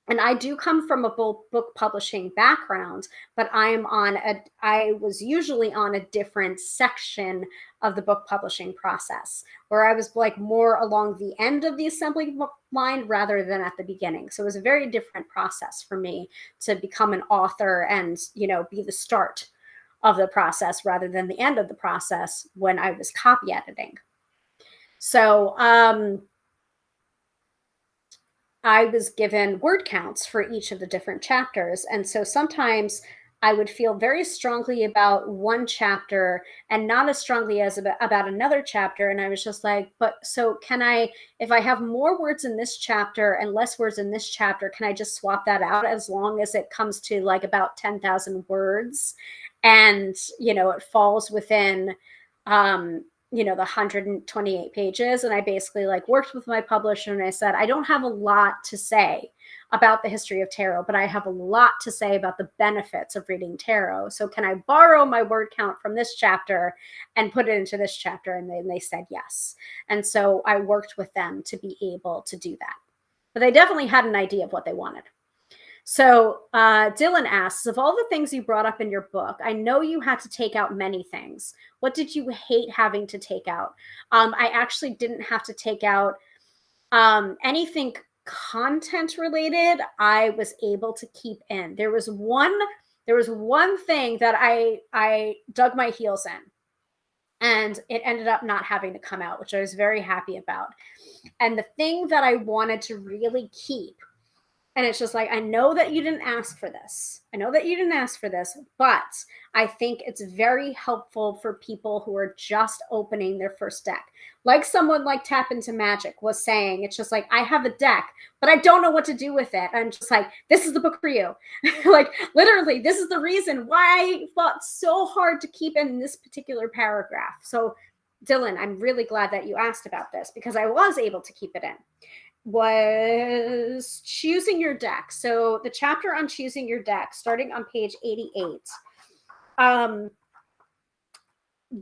A: and I do come from a book publishing background, but I was usually on a different section of the book publishing process, where I was like more along the end of the assembly line rather than at the beginning. So it was a very different process for me to become an author and, you know, be the start of the process rather than the end of the process when I was copy editing. So, I was given word counts for each of the different chapters. And so sometimes I would feel very strongly about one chapter and not as strongly as about another chapter. And I was just like, but so can I, if I have more words in this chapter and less words in this chapter, can I just swap that out as long as it comes to like about 10,000 words? And, you know, it falls within, you know, the 128 pages. And I basically like worked with my publisher and I said, I don't have a lot to say about the history of tarot, but I have a lot to say about the benefits of reading tarot. So can I borrow my word count from this chapter and put it into this chapter? And they said yes. And so I worked with them to be able to do that. But they definitely had an idea of what they wanted. So Dylan asks, of all the things you brought up in your book, I know you had to take out many things. What did you hate having to take out? I actually didn't have to take out anything content related. I was able to keep in. There was one thing that I dug my heels in, and it ended up not having to come out, which I was very happy about. And the thing that I wanted to really keep, and it's just like, I know that you didn't ask for this. I know that you didn't ask for this, but I think it's very helpful for people who are just opening their first deck. Like someone like Tap Into Magic was saying, it's just like, I have a deck, but I don't know what to do with it. I'm just like, this is the book for you. Like literally, this is the reason why I fought so hard to keep in this particular paragraph. So Dylan, I'm really glad that you asked about this because I was able to keep it in. Was choosing your deck. So the chapter on choosing your deck, starting on page 88,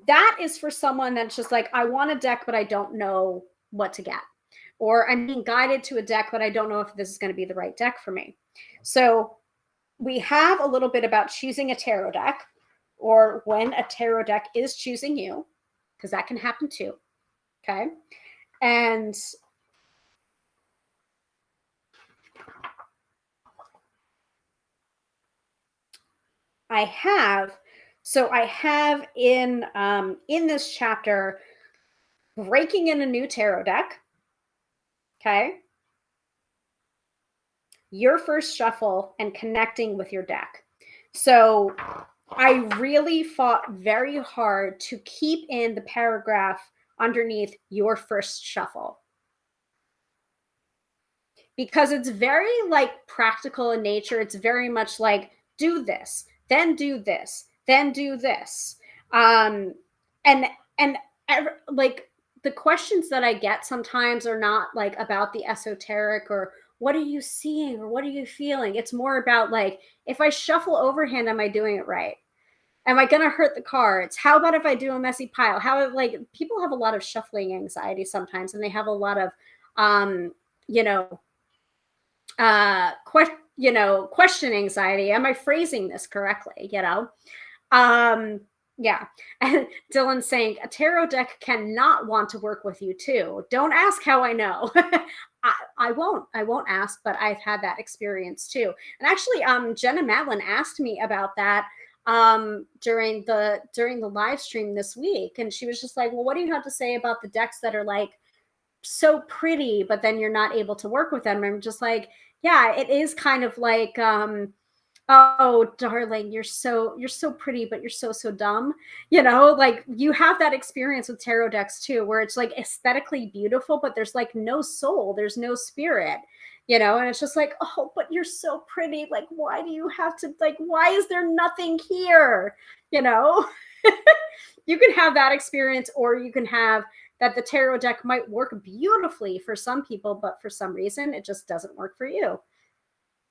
A: that is for someone that's just like, I want a deck, but I don't know what to get. Or I'm being guided to a deck, but I don't know if this is going to be the right deck for me. So we have a little bit about choosing a tarot deck, or when a tarot deck is choosing you, because that can happen too. Okay. And I have in this chapter breaking in a new tarot deck. Okay. Your first shuffle and connecting with your deck. So I really fought very hard to keep in the paragraph underneath your first shuffle, because it's very like practical in nature. It's very much like, do this, then do this, then do this. And like the questions that I get sometimes are not like about the esoteric or what are you seeing or what are you feeling. It's more about like, if I shuffle overhand, am I doing it right? Am I going to hurt the cards? How about if I do a messy pile? How, like, people have a lot of shuffling anxiety sometimes, and they have a lot of, you know, question anxiety. Am I phrasing this correctly? Yeah. And Dylan's saying a tarot deck cannot want to work with you too. Don't ask how I know. I won't ask, but I've had that experience too. And actually, Jenna Madeline asked me about that during the live stream this week, and she was just like, well, what do you have to say about the decks that are like so pretty, but then you're not able to work with them? And I'm just like, yeah, it is kind of like, oh, darling, you're so pretty, but you're so dumb. Like you have that experience with tarot decks too, where it's like aesthetically beautiful, but there's like no soul, there's no spirit, and it's just like, oh, but you're so pretty. Like, why do you have to, like, why is there nothing here? You can have that experience, or you can have that the tarot deck might work beautifully for some people, but for some reason it just doesn't work for you.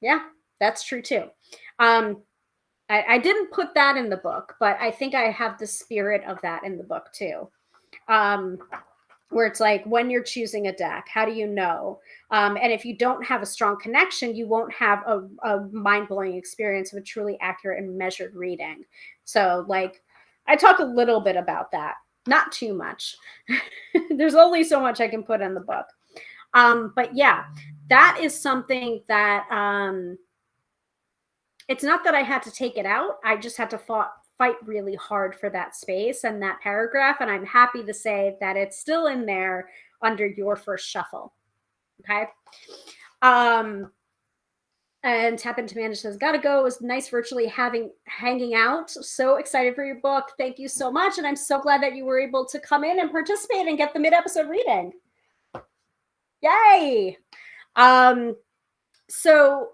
A: Yeah, that's true too. I didn't put that in the book, but I think I have the spirit of that in the book too. Where it's like, when you're choosing a deck, how do you know? And if you don't have a strong connection, you won't have a mind-blowing experience of a truly accurate and measured reading. So like, I talk a little bit about that, not too much. There's only so much I can put in the book. But yeah, that is something that it's not that I had to take it out. I just had to fight really hard for that space and that paragraph. And I'm happy to say that it's still in there under your first shuffle. Okay. And Tap Into Manage says, gotta go. It was nice virtually hanging out. So excited for your book. Thank you so much. And I'm so glad that you were able to come in and participate and get the mid-episode reading. Yay. So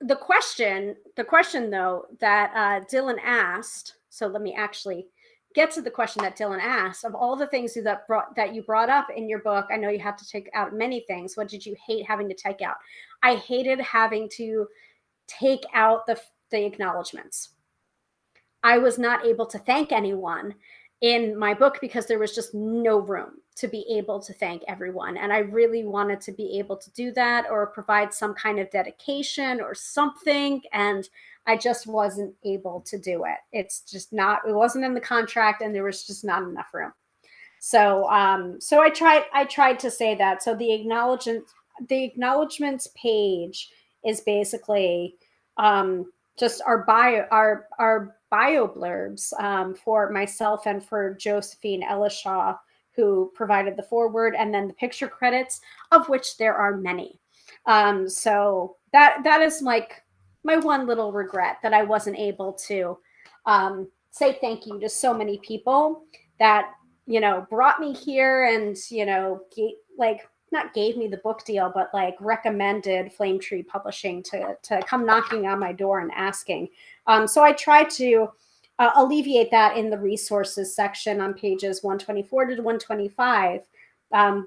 A: the question though that Dylan asked, so let me actually get to the question that Dylan asked. Of all the things that you brought up in your book, I know you have to take out many things. What did you hate having to take out? I hated having to take out the acknowledgments. I was not able to thank anyone in my book because there was just no room to be able to thank everyone. And I really wanted to be able to do that or provide some kind of dedication or something. And I just wasn't able to do it. It's just not, it wasn't in the contract, and there was just not enough room. So, so I tried to say that. So the acknowledgements page is basically, just our bio blurbs for myself and for Josephine Ellishaw, who provided the foreword, and then the picture credits, of which there are many. So that is like my one little regret, that I wasn't able to say thank you to so many people that, you know, brought me here and, you know, not gave me the book deal, but like recommended Flame Tree Publishing to come knocking on my door and asking. So I tried to alleviate that in the resources section on pages 124 to 125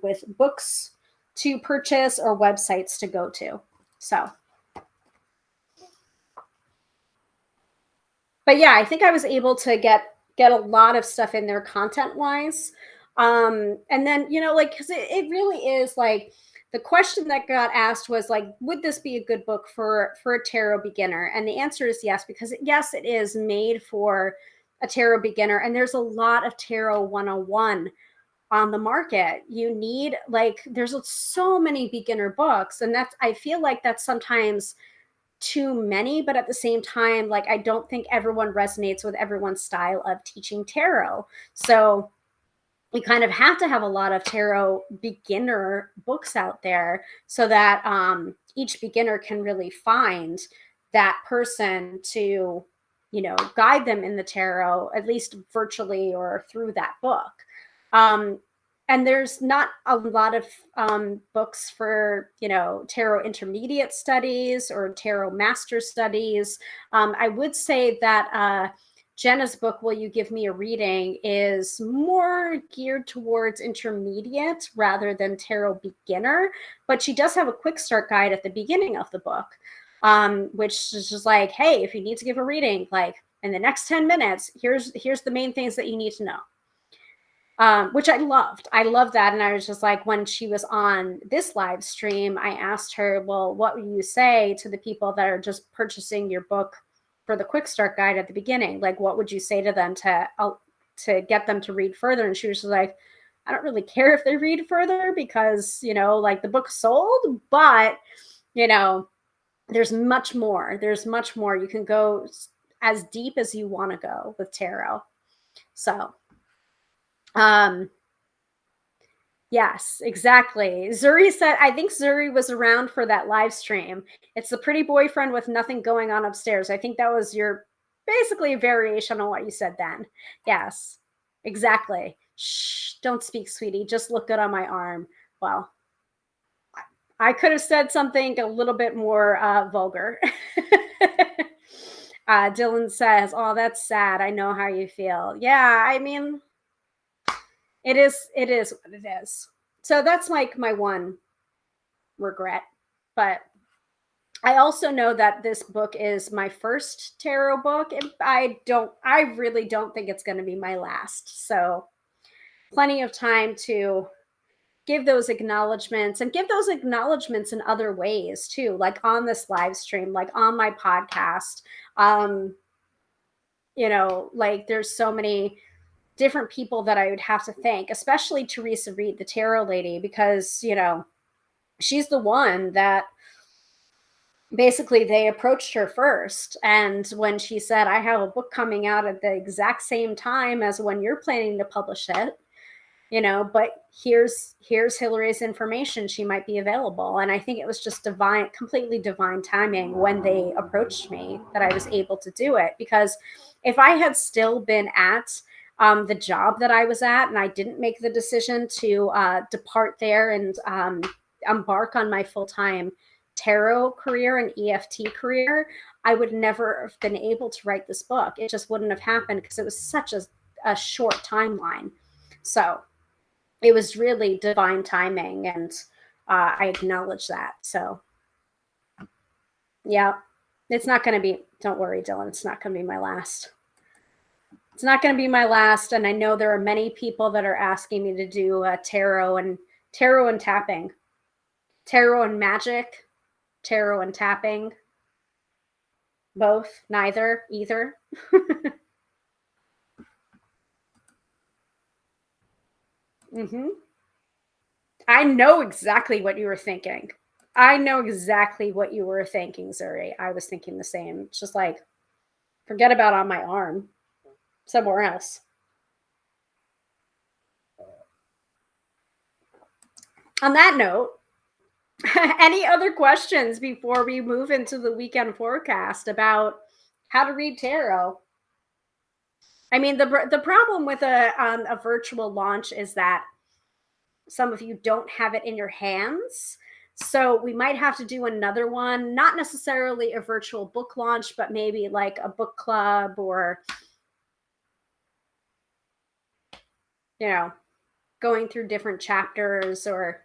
A: with books to purchase or websites to go to. So, but yeah, I think I was able to get a lot of stuff in there content wise. And then, you know, like, because it really is like, the question that got asked was like, would this be a good book for a tarot beginner? And the answer is yes, because yes, it is made for a tarot beginner. And there's a lot of tarot 101 on the market. You need, like, there's so many beginner books, and that's, I feel like that's sometimes too many, but at the same time, like, I don't think everyone resonates with everyone's style of teaching tarot. So we kind of have to have a lot of tarot beginner books out there so that each beginner can really find that person to, you know, guide them in the tarot, at least virtually or through that book. And there's not a lot of books for, you know, tarot intermediate studies or tarot master studies. I would say that Jenna's book, Will You Give Me a Reading, is more geared towards intermediate rather than tarot beginner, but she does have a quick start guide at the beginning of the book, which is just like, hey, if you need to give a reading, like in the next 10 minutes, here's the main things that you need to know. Which I loved. I loved that. And I was just like, when she was on this live stream, I asked her, well, what would you say to the people that are just purchasing your book for the quick start guide at the beginning? Like, what would you say to them to get them to read further? And she was just like, I don't really care if they read further because, you know, like, the book's sold, but, you know, there's much more. There's much more. You can go as deep as you want to go with tarot. So, yes, exactly. Zuri said, I think Zuri was around for that live stream. It's the pretty boyfriend with nothing going on upstairs. I think that was your basically a variation on what you said then. Yes, exactly. Shh, don't speak, sweetie. Just look good on my arm. Well, I could have said something a little bit more vulgar. Dylan says, oh, that's sad. I know how you feel. Yeah, I mean, it is what it is. So that's like my one regret. But I also know that this book is my first tarot book, and I really don't think it's going to be my last. So plenty of time to give those acknowledgments, and give those acknowledgments in other ways too, like on this live stream, like on my podcast. Um, like there's so many different people that I would have to thank, especially Teresa Reed, the tarot lady, because, she's the one that basically they approached her first. And when she said, I have a book coming out at the exact same time as when you're planning to publish it, but here's Hillary's information, she might be available. And I think it was just completely divine timing when they approached me that I was able to do it. Because if I had still been at the job that I was at, and I didn't make the decision to depart there and embark on my full-time tarot career and EFT career, I would never have been able to write this book. It just wouldn't have happened because it was such a short timeline. So it was really divine timing, and I acknowledge that. So yeah, it's not going to be, don't worry, Dylan, it's not going to be my last. It's not going to be my last. And I know there are many people that are asking me to do tarot and tapping, tarot and magic, tarot and tapping, both, neither, either. Mm-hmm. I know exactly what you were thinking. I know exactly what you were thinking, Zuri. I was thinking the same. It's just like, forget about on my arm, somewhere else. On that note, any other questions before we move into the weekend forecast about how to read tarot? I mean, the problem with a virtual launch is that some of you don't have it in your hands. So we might have to do another one, not necessarily a virtual book launch, but maybe like a book club, or, going through different chapters, or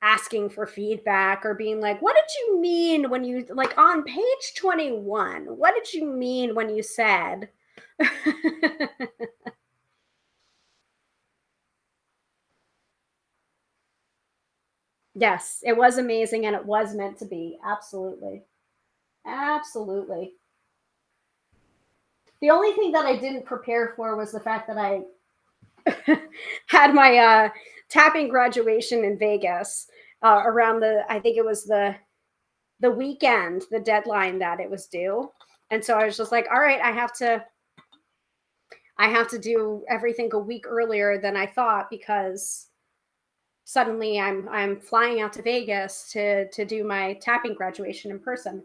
A: asking for feedback, or being like, what did you mean when you, like, on page 21, what did you mean when you said? Yes, it was amazing, and it was meant to be. Absolutely. Absolutely. The only thing that I didn't prepare for was the fact that I had my tapping graduation in Vegas around I think it was the weekend, the deadline that it was due. And so I was just like, all right, I have to do everything a week earlier than I thought, because suddenly I'm flying out to Vegas to do my tapping graduation in person.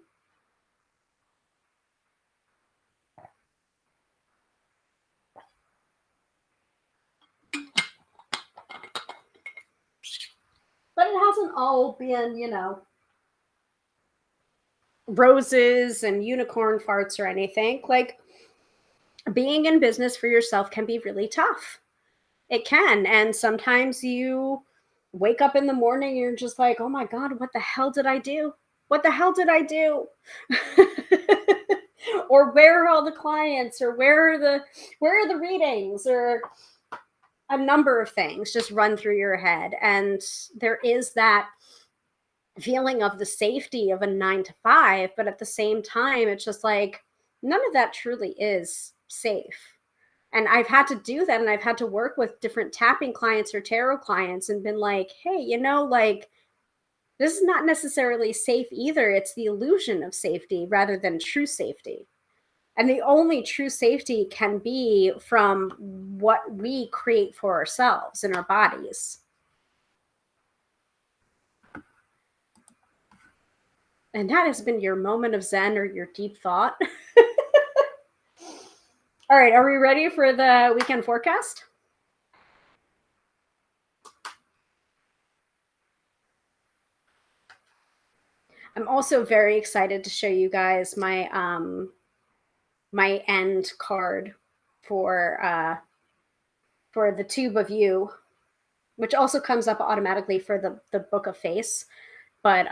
A: But it hasn't all been, roses and unicorn farts or anything. Like, being in business for yourself can be really tough. It can. And sometimes you wake up in the morning and you're just like, oh my God, what the hell did I do? What the hell did I do? Or where are all the clients, or where are the readings, or a number of things just run through your head. And there is that feeling of the safety of a 9 to 5, but at the same time, it's just like, none of that truly is safe. And I've had to do that, and I've had to work with different tapping clients or tarot clients and been like, hey, like, this is not necessarily safe either. It's the illusion of safety rather than true safety. And the only true safety can be from what we create for ourselves in our bodies. And that has been your moment of Zen or your deep thought. All right, are we ready for the weekend forecast? I'm also very excited to show you guys my my end card for the Tube of You, which also comes up automatically for the Book of Face. But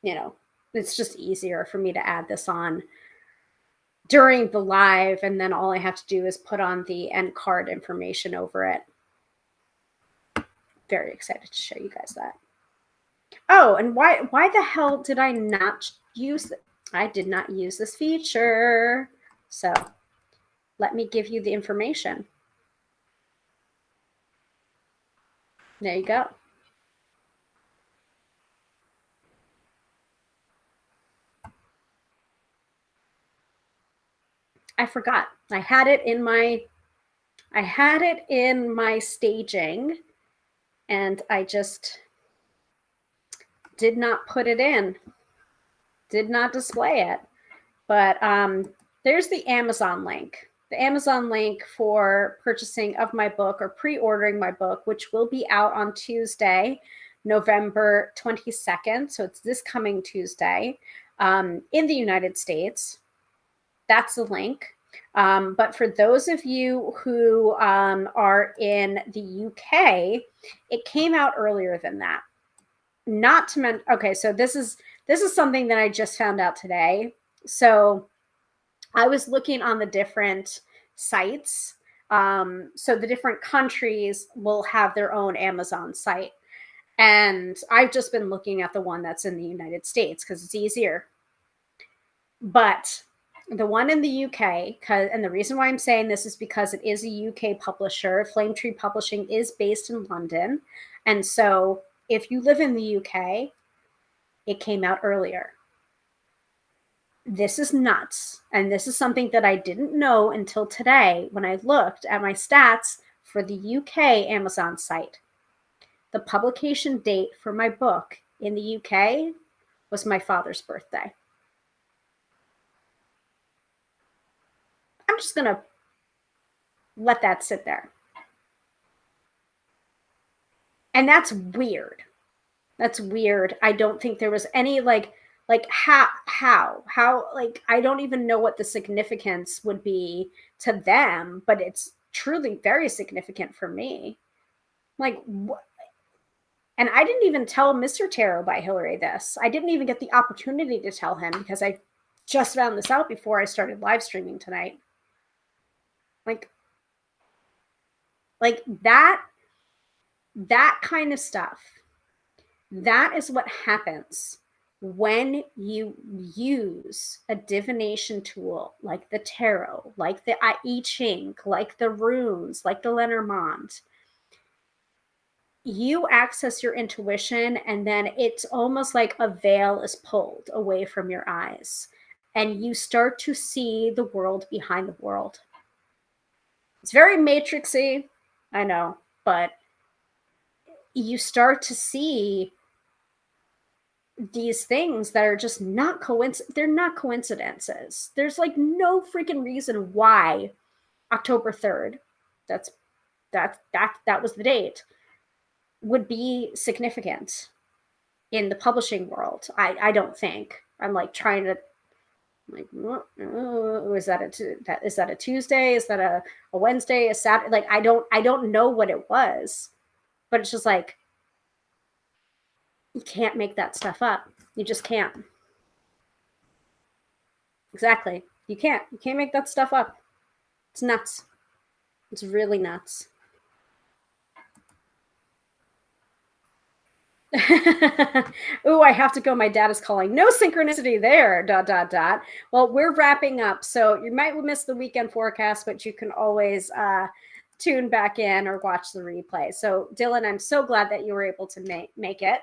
A: you know, it's just easier for me to add this on during the live, and then all I have to do is put on the end card information over it. Very excited to show you guys that. Oh, and why the hell did I not use it? I did not use this feature. So let me give you the information. There you go. I forgot. I had it in my staging, and I just did not put it in. Did not display it. But there's the Amazon link. The Amazon link for purchasing of my book or pre-ordering my book, which will be out on Tuesday, November 22nd. So it's this coming Tuesday in the United States. That's the link. But for those of you who are in the UK, it came out earlier than that. Not to mention, okay, so this is something that I just found out today. So I was looking on the different sites. So the different countries will have their own Amazon site. And I've just been looking at the one that's in the United States because it's easier. But the one in the UK, and the reason why I'm saying this is because it is a UK publisher. Flame Tree Publishing is based in London. And so if you live in the UK, it came out earlier. This is nuts. And this is something that I didn't know until today when I looked at my stats for the UK Amazon site. The publication date for my book in the UK was my father's birthday. I'm just going to let that sit there. And that's weird. That's weird. I don't think there was any like how like I don't even know what the significance would be to them, but it's truly very significant for me. Like what? And I didn't even tell Mr. Tarot by Hillary this. I didn't even get the opportunity to tell him because I just found this out before I started live streaming tonight. Like that kind of stuff. That is what happens when you use a divination tool like the tarot, like the I Ching, like the runes, like the Lenormand. You access your intuition, and then it's almost like a veil is pulled away from your eyes, and you start to see the world behind the world. It's very matrixy, I know, but you start to see these things that are just not they're not coincidences. There's like no freaking reason why October 3rd, that was the date, would be significant in the publishing world. I don't think. I'm like trying to like, is that a Tuesday? Is that a Wednesday? A Saturday? Like I don't know what it was, but it's just like you can't make that stuff up. You just can't. Exactly. You can't make that stuff up. It's nuts. It's really nuts. Ooh, I have to go. My dad is calling. No synchronicity there. ... Well, we're wrapping up, so you might miss the weekend forecast, but you can always tune back in or watch the replay. So, Dylan, I'm so glad that you were able to make it.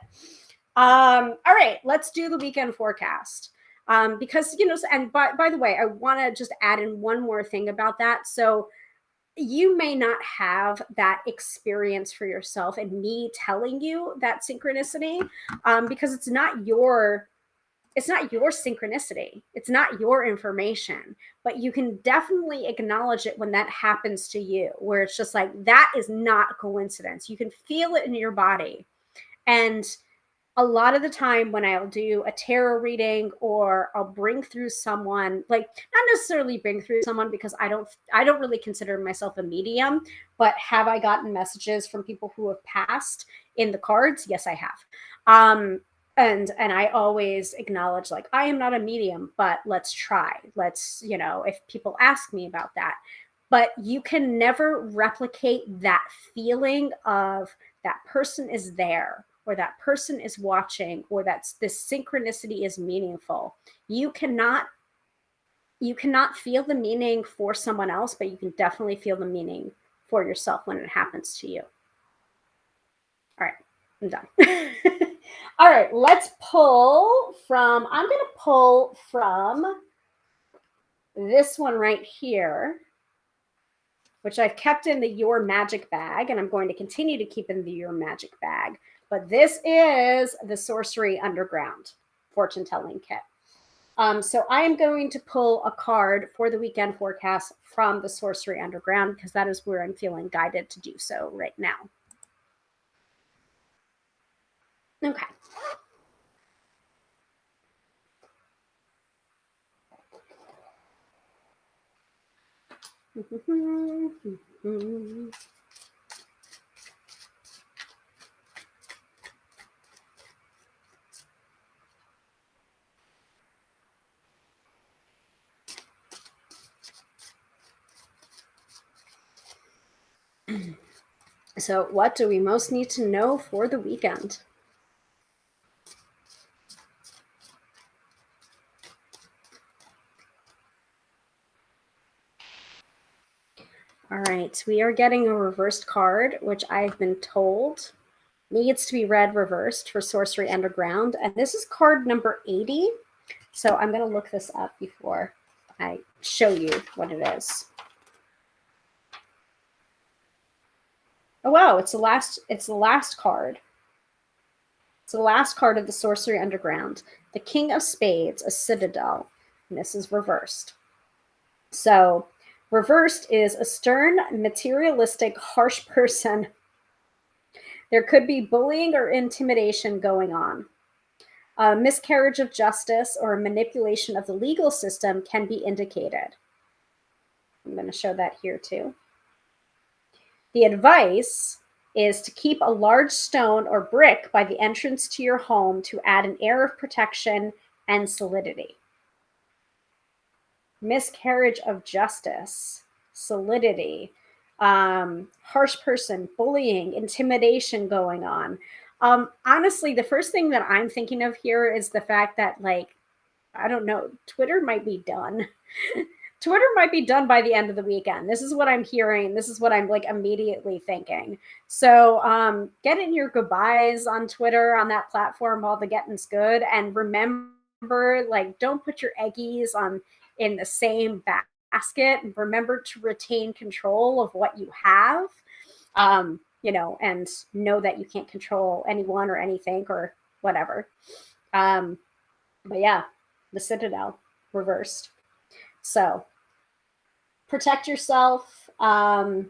A: All right, let's do the weekend forecast. Because, and by the way, I want to just add in one more thing about that. So you may not have that experience for yourself and me telling you that synchronicity, because it's not your synchronicity. It's not your information, but you can definitely acknowledge it when that happens to you, where it's just like, that is not a coincidence. You can feel it in your body. And a lot of the time when I'll do a tarot reading or I'll bring through someone, like not necessarily bring through someone because I don't really consider myself a medium, but have I gotten messages from people who have passed in the cards? Yes, I have. And I always acknowledge, like, I am not a medium, but let's try. Let's, if people ask me about that. But you can never replicate that feeling of that person is there, or that person is watching, or that this synchronicity is meaningful. You cannot feel the meaning for someone else, but you can definitely feel the meaning for yourself when it happens to you. All right, I'm done. All right, let's pull from, I'm going to pull from this one right here, which I've kept in the Your Magic bag, and I'm going to continue to keep in the Your Magic bag. But this is the Sorcery Underground fortune telling kit. So I am going to pull a card for the weekend forecast from the Sorcery Underground, because that is where I'm feeling guided to do so right now. Okay. So what do we most need to know for the weekend? All right, we are getting a reversed card, which I've been told needs to be read reversed for Sorcery Underground. And this is card number 80. So I'm going to look this up before I show you what it is. Oh, wow, it's the last card. It's the last card of the Sorcery Underground. The King of Spades, a Citadel. And this is reversed. So reversed is a stern, materialistic, harsh person. There could be bullying or intimidation going on. A miscarriage of justice or a manipulation of the legal system can be indicated. I'm going to show that here too. The advice is to keep a large stone or brick by the entrance to your home to add an air of protection and solidity. Miscarriage of justice, solidity, harsh person, bullying, intimidation going on. Honestly, the first thing that I'm thinking of here is the fact that, like, I don't know, Twitter might be done. Twitter might be done by the end of the weekend. This is what I'm hearing. This is what I'm like immediately thinking. So get in your goodbyes on Twitter, on that platform while the getting's good. And remember, like, don't put your eggies in the same basket. Remember to retain control of what you have, and know that you can't control anyone or anything or whatever. But yeah, the Citadel reversed. So protect yourself. I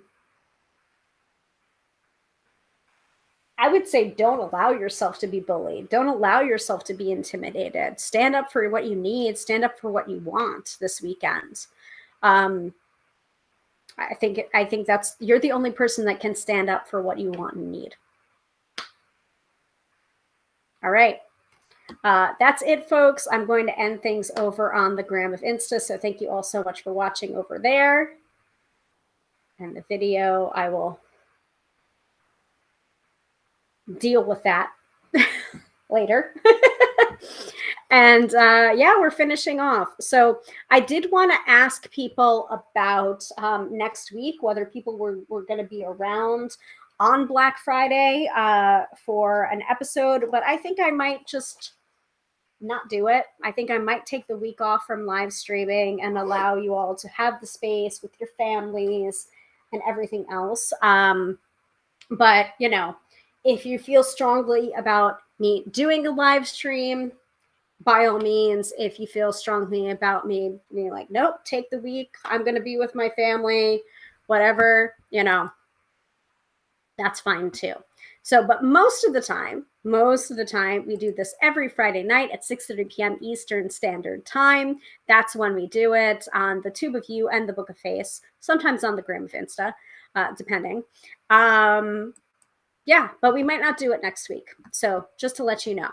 A: would say don't allow yourself to be bullied. Don't allow yourself to be intimidated. Stand up for what you need. Stand up for what you want this weekend. I think that's, you're the only person that can stand up for what you want and need. All right. That's it, folks. I'm going to end things over on the gram of Insta. So thank you all so much for watching over there. And the video, I will deal with that later. And yeah, we're finishing off. So I did want to ask people about next week, whether people were going to be around on Black Friday for an episode, but I think I might just not do it. I think I might take the week off from live streaming and allow you all to have the space with your families and everything else. But, if you feel strongly about me doing a live stream, by all means. If you feel strongly about me being like, nope, take the week, I'm going to be with my family, whatever, that's fine too. So, but most of the time, we do this every Friday night at 6:30 p.m. Eastern Standard Time. That's when we do it on the Tube of You and the Book of Face, sometimes on the Gram of Insta, depending. Yeah, but we might not do it next week. So just to let you know.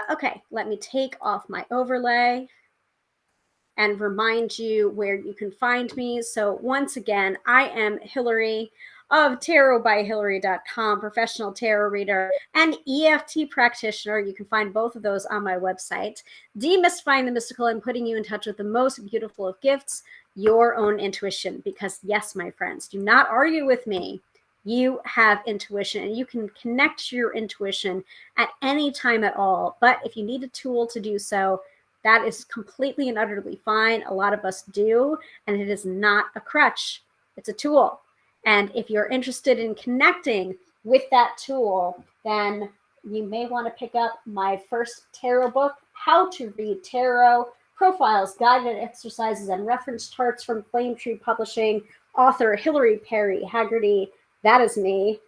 A: Okay, let me take off my overlay and remind you where you can find me. So once again, I am Hillary of tarotbyhillary.com, professional tarot reader and EFT practitioner. You can find both of those on my website. Demystifying the mystical and putting you in touch with the most beautiful of gifts, your own intuition. Because yes, my friends, do not argue with me. You have intuition and you can connect to your intuition at any time at all. But if you need a tool to do so, that is completely and utterly fine. A lot of us do, and it is not a crutch. It's a tool. And if you're interested in connecting with that tool, then you may want to pick up my first tarot book, How to Read Tarot, Profiles, Guided Exercises, and Reference Charts from Flame Tree Publishing, author Hilary Perry Haggerty. That is me.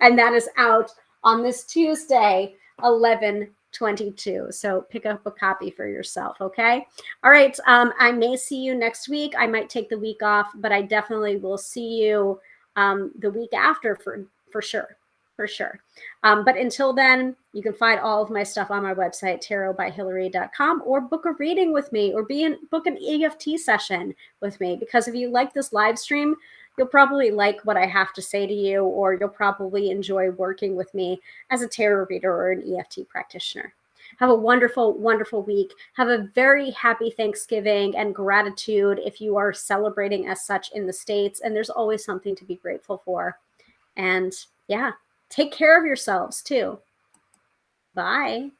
A: And that is out on this Tuesday, 11/22. So pick up a copy for yourself, okay? All right, I may see you next week. I might take the week off, but I definitely will see you the week after for sure, for sure. But until then, you can find all of my stuff on my website, tarotbyhillary.com, or book a reading with me, or book an EFT session with me. Because if you like this live stream, you'll probably like what I have to say to you, or you'll probably enjoy working with me as a tarot reader or an EFT practitioner. Have a wonderful, wonderful week. Have a very happy Thanksgiving and gratitude if you are celebrating as such in the States. And there's always something to be grateful for. And yeah, take care of yourselves too. Bye.